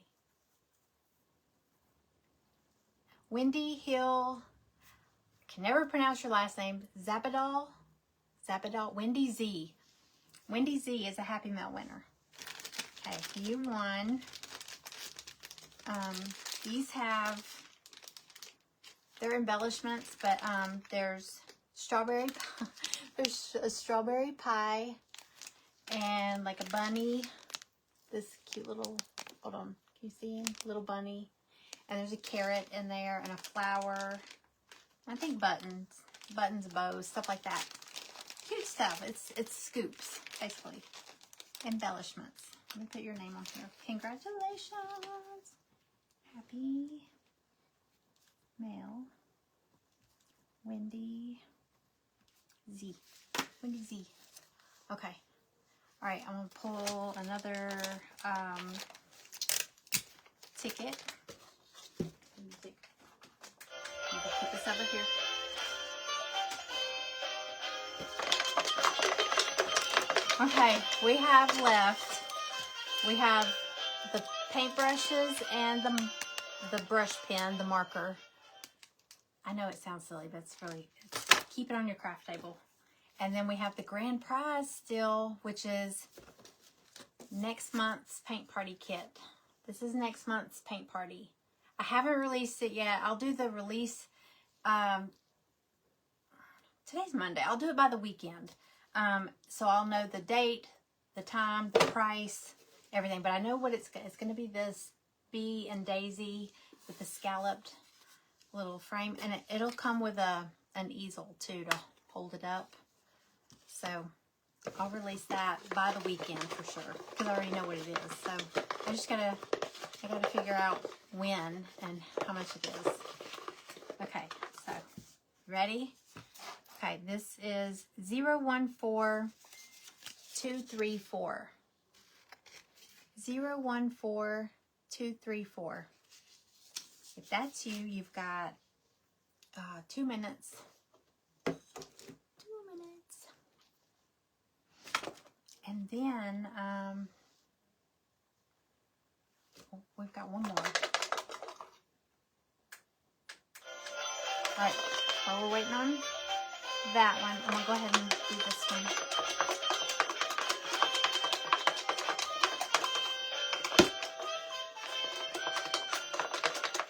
Wendy Hill. Can never pronounce your last name. Zabadal. Wendy Z. Wendy Z is a Happy Mail winner. Okay, you won. These have, they're embellishments, but there's strawberry, there's a strawberry pie and like a bunny. This cute little, hold on, can you see him? Little bunny. And there's a carrot in there and a flower. I think buttons, bows, stuff like that. Cute stuff. It's scoops, basically. Embellishments. Let me put your name on here. Congratulations. Happy Mail. Wendy Z. Wendy Z. Okay. All right, I'm going to pull another ticket. Put this over here. Okay, we have left. We have the paintbrushes and the brush pen, the marker. I know it sounds silly, but keep it on your craft table. And then we have the grand prize still, which is next month's paint party kit. This is next month's paint party. I haven't released it yet. I'll do the release. Today's Monday. I'll do it by the weekend. So I'll know the date, the time, the price, everything. But I know what it's going to be. This Bee and Daisy with the scalloped little frame, and it'll come with an easel too to hold it up. So I'll release that by the weekend for sure, because I already know what it is. So I gotta figure out when and how much it is. Okay, so ready? Okay, this is 014234. 014234. If that's you, you've got 2 minutes. 2 minutes. And then we've got one more. All right, while we're waiting on that one, I'm gonna go ahead and do this one.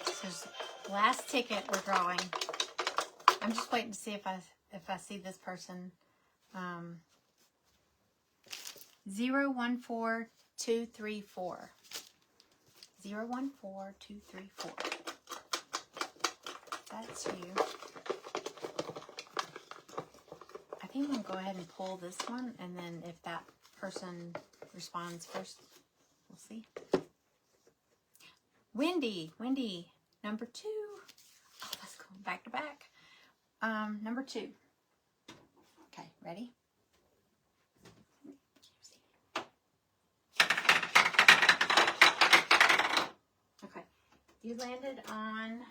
This is the last ticket we're drawing. I'm just waiting to see if I see this person. 014234. 014234. That's you. I think I'm going to go ahead and pull this one, and then if that person responds first, we'll see. Wendy, number 2. Oh, let's go back to back. Number 2. Okay, ready? Okay, you landed on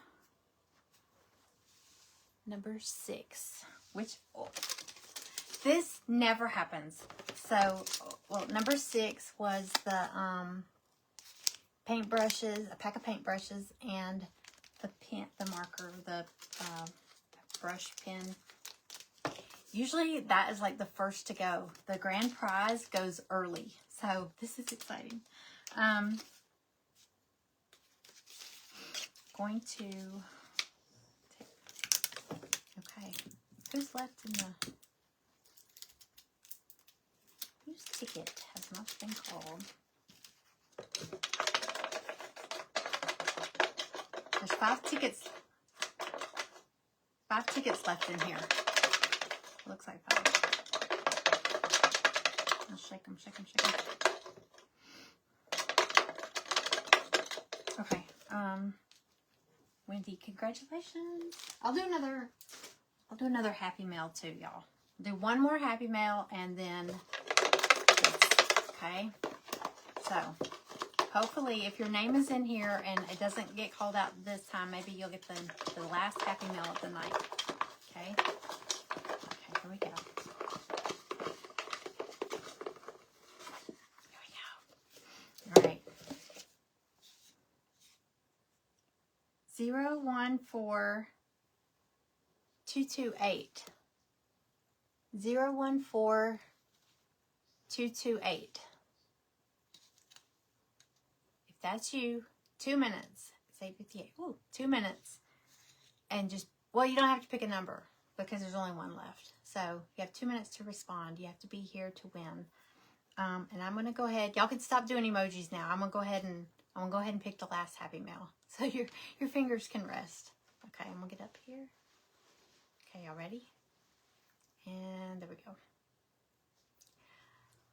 number 6, which, This never happens. So, well, number 6 was the paintbrushes, a pack of paintbrushes, and the pen, the marker, the brush pen. Usually that is like the first to go. The grand prize goes early. So this is exciting. Going to take, okay. Who's left in the, whose ticket has not been called? There's 5 tickets. 5 tickets left in here. Looks like 5. I'll shake them, shake them, shake them. Okay. Wendy, congratulations. I'll do another Happy Mail too, y'all. Do one more Happy Mail and then this, okay? So, hopefully, if your name is in here and it doesn't get called out this time, maybe you'll get the last Happy Mail of the night. Okay? Okay, here we go. Here we go. All right. 014228. 014228. If that's you, 2 minutes. It's 8:58. Ooh, 2 minutes. And just, well, you don't have to pick a number because there's only one left. So you have 2 minutes to respond. You have to be here to win. And I'm gonna go ahead. Y'all can stop doing emojis now. I'm gonna go ahead and pick the last Happy Mail, so your fingers can rest. Okay, I'm gonna get up here. Okay, y'all ready? And there we go.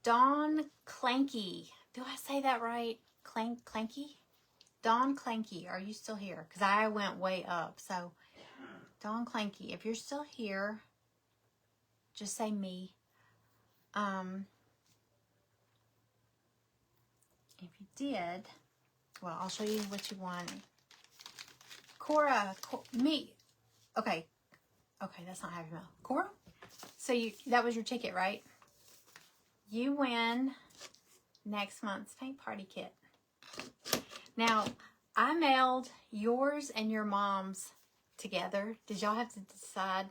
Dawn Clanky. Do I say that right? Clanky? Dawn Clanky, are you still here? Because I went way up. So, Dawn Clanky, if you're still here, just say me. If you did, well, I'll show you what you want. Cora, me. Okay, that's not Happy Mail. Cora? So that was your ticket, right? You win next month's paint party kit. Now, I mailed yours and your mom's together. Did y'all have to decide?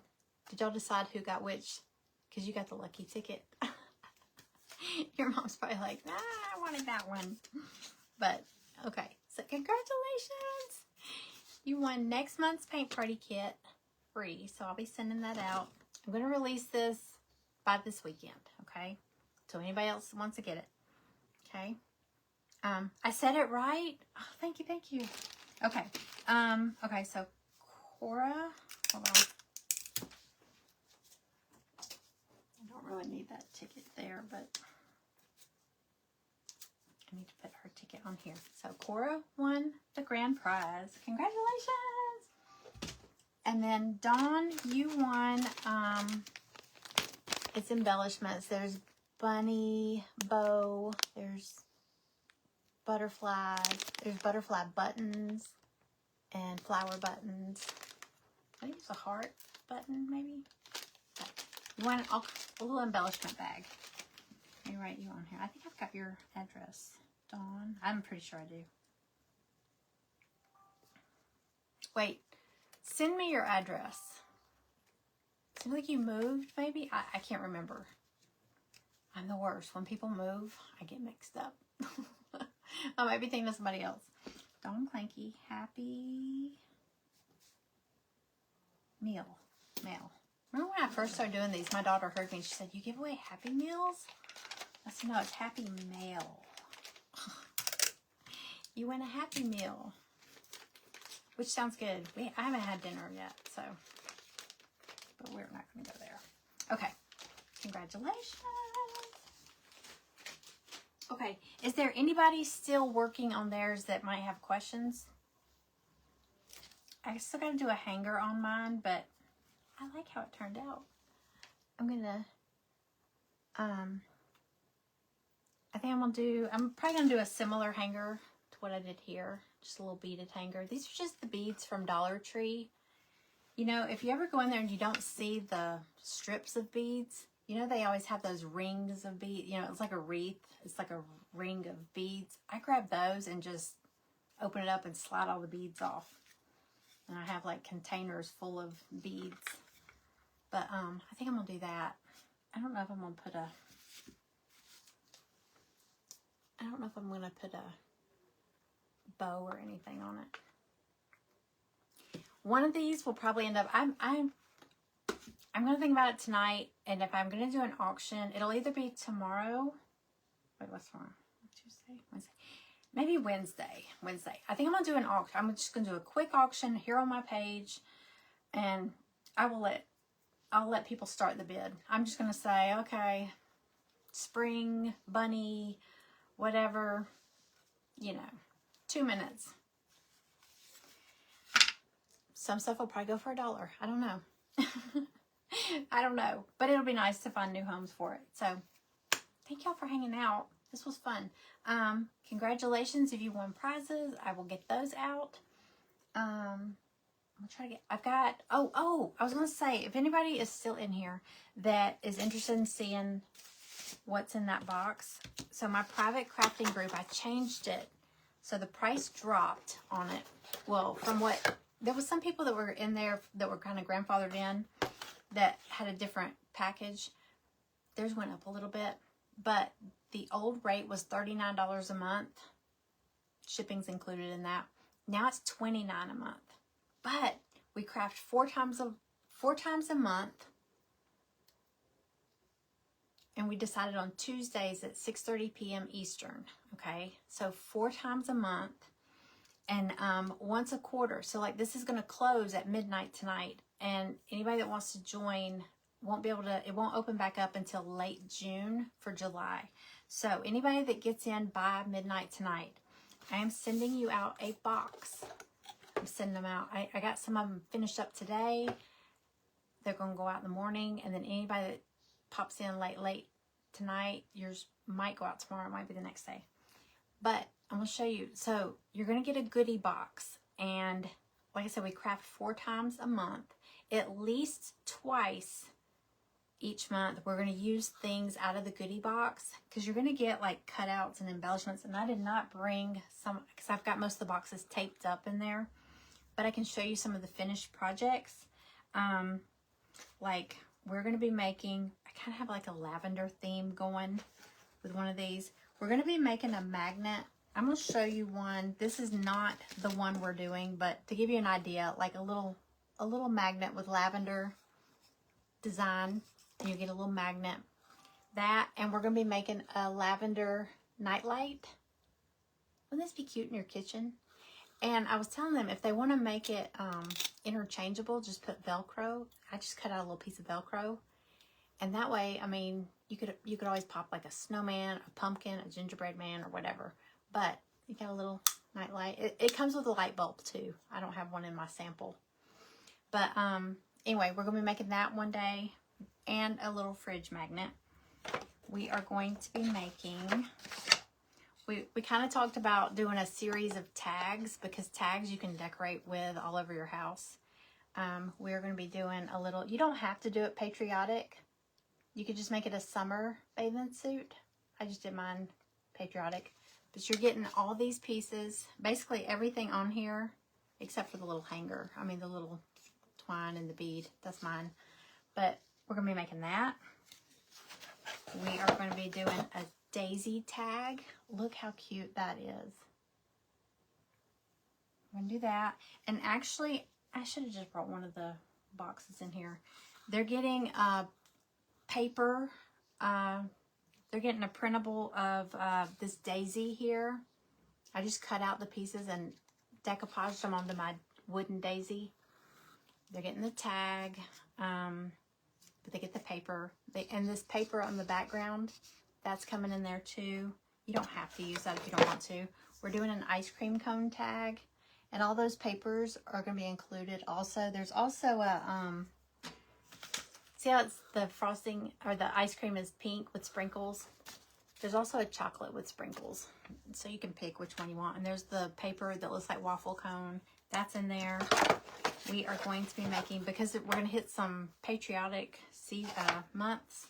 Did y'all decide who got which? Because you got the lucky ticket. Your mom's probably like, nah, I wanted that one. But, okay. So, congratulations. You won next month's paint party kit free. So, I'll be sending that out. I'm going to release this by this weekend, okay? So, anybody else wants to get it, okay? I said it right. Oh, thank you. Okay. Okay, so Cora, hold on. I don't really need that ticket there, but I need to put her ticket on here. So Cora won the grand prize. Congratulations. And then Dawn, you won, it's embellishments. There's bunny, bow, there's butterflies, there's butterfly buttons and flower buttons. I think it's a heart button, maybe. But you want a little embellishment bag. Let me write you on here. I think I've got your address, Dawn. I'm pretty sure I do. Wait, send me your address. Seems like you moved, maybe? I can't remember. I'm the worst. When people move, I get mixed up. I might be thinking of somebody else. Dawn Clanky, Happy Mail. Remember when I first started doing these, my daughter heard me and she said, you give away Happy Meals? I said, no, it's Happy Mail. You win a Happy Meal. Which sounds good. I haven't had dinner yet, so. But we're not going to go there. Okay. Congratulations. Okay, is there anybody still working on theirs that might have questions? I still got to do a hanger on mine, but I like how it turned out. I'm probably going to do a similar hanger to what I did here. Just a little beaded hanger. These are just the beads from Dollar Tree. You know, if you ever go in there and you don't see the strips of beads, You know, they always have those rings of beads. You know, it's like a wreath. It's like a ring of beads. I grab those and just open it up and slide all the beads off. And I have like containers full of beads. But I think I'm going to do that. I don't know if I'm going to put a... I don't know if I'm going to put a bow or anything on it. One of these will probably end up... I'm going to think about it tonight, and if I'm going to do an auction, it'll either be tomorrow. Wait, what's tomorrow? Tuesday? Wednesday? Maybe Wednesday. I think I'm going to do an auction. I'm just going to do a quick auction here on my page, and I'll let people start the bid. I'm just going to say, okay, spring, bunny, whatever, you know, 2 minutes. Some stuff will probably go for $1. I don't know. I don't know, but it'll be nice to find new homes for it. So thank y'all for hanging out. This was fun. Congratulations if you won prizes. I will get those out. I'm gonna try to get, I've got, I was going to say, if anybody is still in here that is interested in seeing what's in that box. So my private crafting group, I changed it. So the price dropped on it. Well, from what, there was some people that were in there that were kind of grandfathered in that had a different package. Theirs went up a little bit, but the old rate was $39 a month. Shipping's included in that. Now it's $29 a month. But we craft four times a month. And we decided on Tuesdays at 6:30 p.m. Eastern. Okay, so 4 times a month and once a quarter. So like this is going to close at midnight tonight. And anybody that wants to join won't be able to, it won't open back up until late June for July. So anybody that gets in by midnight tonight, I am sending you out a box. I'm sending them out. I got some of them finished up today. They're going to go out in the morning. And then anybody that pops in late tonight, yours might go out tomorrow. It might be the next day. But I'm going to show you. So you're going to get a goodie box. And like I said, we craft 4 times a month. At least twice each month, we're going to use things out of the goodie box because you're going to get like cutouts and embellishments. And I did not bring some because I've got most of the boxes taped up in there. But I can show you some of the finished projects. Like we're going to be making, I kind of have like a lavender theme going with one of these. We're going to be making a magnet. I'm going to show you one. This is not the one we're doing, but to give you an idea, like a little magnet with lavender design. And you get a little magnet. That, and we're going to be making a lavender nightlight. Wouldn't this be cute in your kitchen? And I was telling them if they want to make it interchangeable, just put Velcro. I just cut out a little piece of Velcro. And that way, I mean, you could always pop like a snowman, a pumpkin, a gingerbread man, or whatever. But you got a little nightlight. It comes with a light bulb too. I don't have one in my sample. But anyway, we're going to be making that one day. And a little fridge magnet. We are going to be making... We kind of talked about doing a series of tags because tags you can decorate with all over your house. We're going to be doing a little... You don't have to do it patriotic. You could just make it a summer bathing suit. I just did mine patriotic. But you're getting all these pieces. Basically everything on here except for the little hanger. I mean the little twine and the bead. That's mine. But we're going to be making that. We are going to be doing a daisy tag. Look how cute that is. We're going to do that. And actually, I should have just brought one of the boxes in here. They're getting paper. They're getting a printable of this daisy here. I just cut out the pieces and decoupaged them onto my wooden daisy. They're getting the tag. But they get the paper. And this paper on the background, that's coming in there too. You don't have to use that if you don't want to. We're doing an ice cream cone tag. And all those papers are going to be included also. There's also a, see how it's the frosting, or the ice cream is pink with sprinkles? There's also a chocolate with sprinkles. So you can pick which one you want. And there's the paper that looks like waffle cone. That's in there. We are going to be making, because we're going to hit some patriotic months,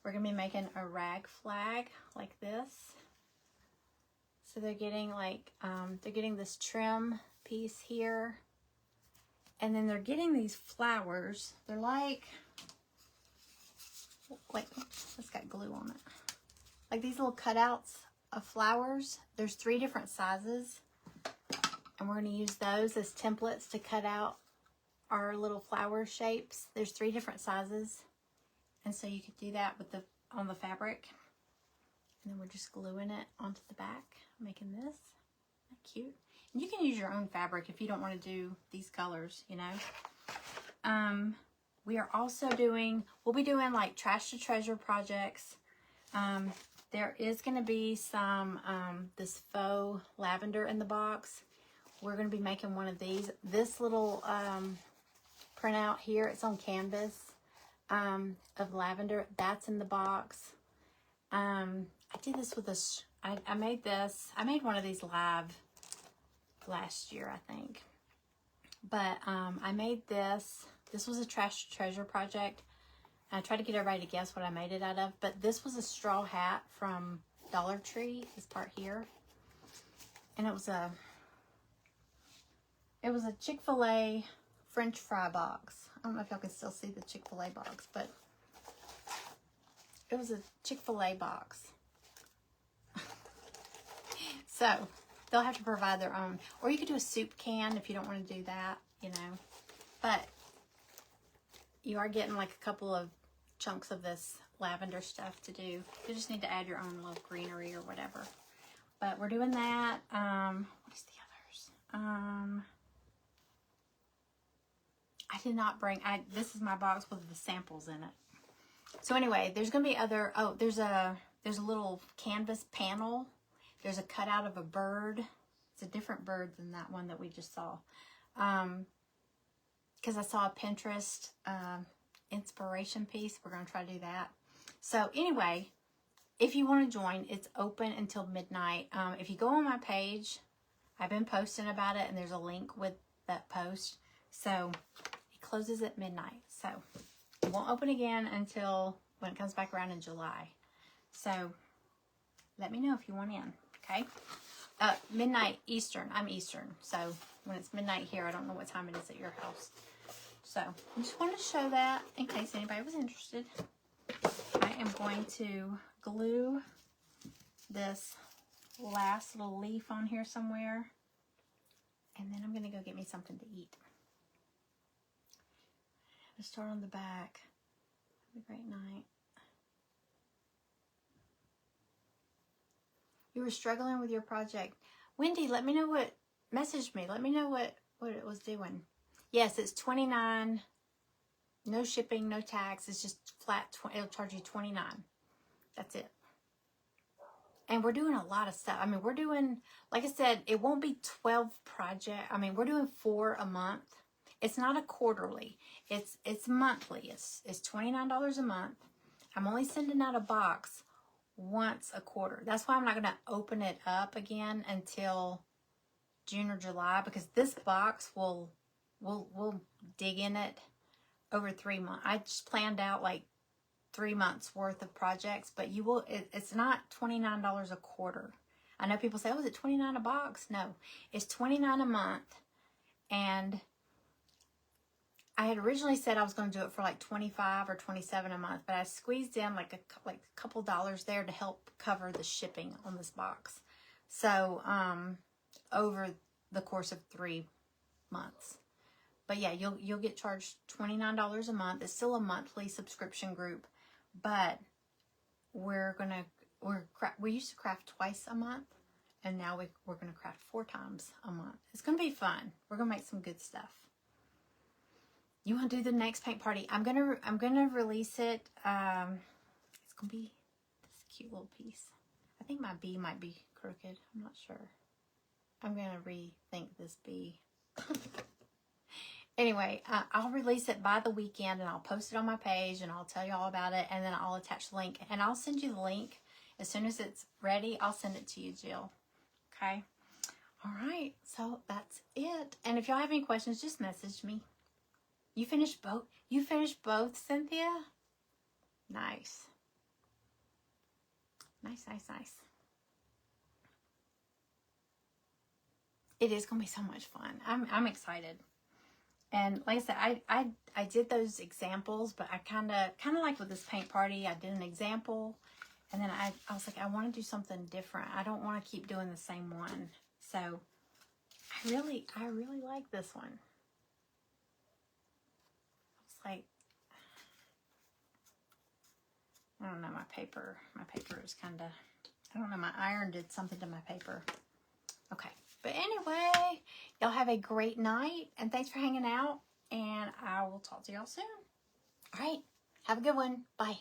we're going to be making a rag flag like this. So they're getting like, they're getting this trim piece here. And then they're getting these flowers. They're like, wait, it's got glue on it. Like these little cutouts of flowers. There's 3 different sizes. And we're going to use those as templates to cut out our little flower shapes. There's 3 different sizes. And so you could do that with the on the fabric. And then we're just gluing it onto the back, making this. Isn't that cute? And you can use your own fabric if you don't want to do these colors, you know. We are also doing, we'll be doing like trash to treasure projects. There is going to be some, this faux lavender in the box. We're going to be making one of these. This little printout here, it's on canvas of lavender. That's in the box. I did this with this. I made this. I made one of these live last year, I think. But I made this. This was a trash to treasure project. I tried to get everybody to guess what I made it out of. But this was a straw hat from Dollar Tree. This part here. And it was a Chick-fil-A French fry box. I don't know if y'all can still see the Chick-fil-A box, but it was a Chick-fil-A box. So they'll have to provide their own. Or you could do a soup can if you don't want to do that, you know. But you are getting like a couple of chunks of this lavender stuff to do. You just need to add your own little greenery or whatever. But we're doing that. What is the others? I did not bring, this is my box with the samples in it. So anyway, there's going to be other, oh, there's a little canvas panel. There's a cutout of a bird. It's a different bird than that one that we just saw. Because I saw a Pinterest inspiration piece. We're going to try to do that. So anyway, if you want to join, it's open until midnight. If you go on my page, I've been posting about it, and there's a link with that post. So it closes at midnight. So it won't open again until when it comes back around in July. So let me know if you want in, okay? Midnight Eastern. I'm Eastern. So when it's midnight here, I don't know what time it is at your house. So I just wanted to show that in case anybody was interested. I am going to glue this last little leaf on here somewhere. And then I'm going to go get me something to eat. I'm going to start on the back. Have a great night. You were struggling with your project. Wendy, let me know what, message me. Let me know what it was doing. Yes, it's $29. No shipping, no tax. It's just flat, it'll charge you $29. That's it. And we're doing a lot of stuff. I mean, we're doing, like I said, it won't be 12 projects. I mean, we're doing 4 a month. It's not a quarterly. It's monthly. It's $29 a month. I'm only sending out a box once a quarter. That's why I'm not going to open it up again until June or July, because this box will dig in it over 3 months. I just planned out like 3 months worth of projects, but you will, it's not $29 a quarter. I know people say, oh, is it $29 a box? No, it's $29 a month. And I had originally said I was going to do it for like $25 or $27 a month, but I squeezed in like a couple dollars there to help cover the shipping on this box. So, over the course of 3 months. But yeah, you'll get charged $29 a month. It's still a monthly subscription group, but we used to craft twice a month, and now we're gonna craft 4 times a month. It's gonna be fun. We're gonna make some good stuff. You want to do the next paint party? I'm gonna release it. It's gonna be this cute little piece. I think my bee might be crooked. I'm not sure. I'm gonna rethink this bee. Anyway, I'll release it by the weekend, and I'll post it on my page, and I'll tell you all about it, and then I'll attach the link, and I'll send you the link as soon as it's ready. I'll send it to you, Jill. Okay. All right. So that's it. And if y'all have any questions, just message me. You finished both? You finished both, Cynthia? Nice. Nice, nice, nice. It is going to be so much fun. I'm excited. And like I said, I did those examples, but I kind of like with this paint party, I did an example, and then I was like, I want to do something different. I don't want to keep doing the same one. So I really like this one. It's like, I don't know, my paper is kind of, I don't know, my iron did something to my paper. Okay, but anyway, y'all have a great night, and thanks for hanging out, and I will talk to y'all soon. All right, have a good one. Bye.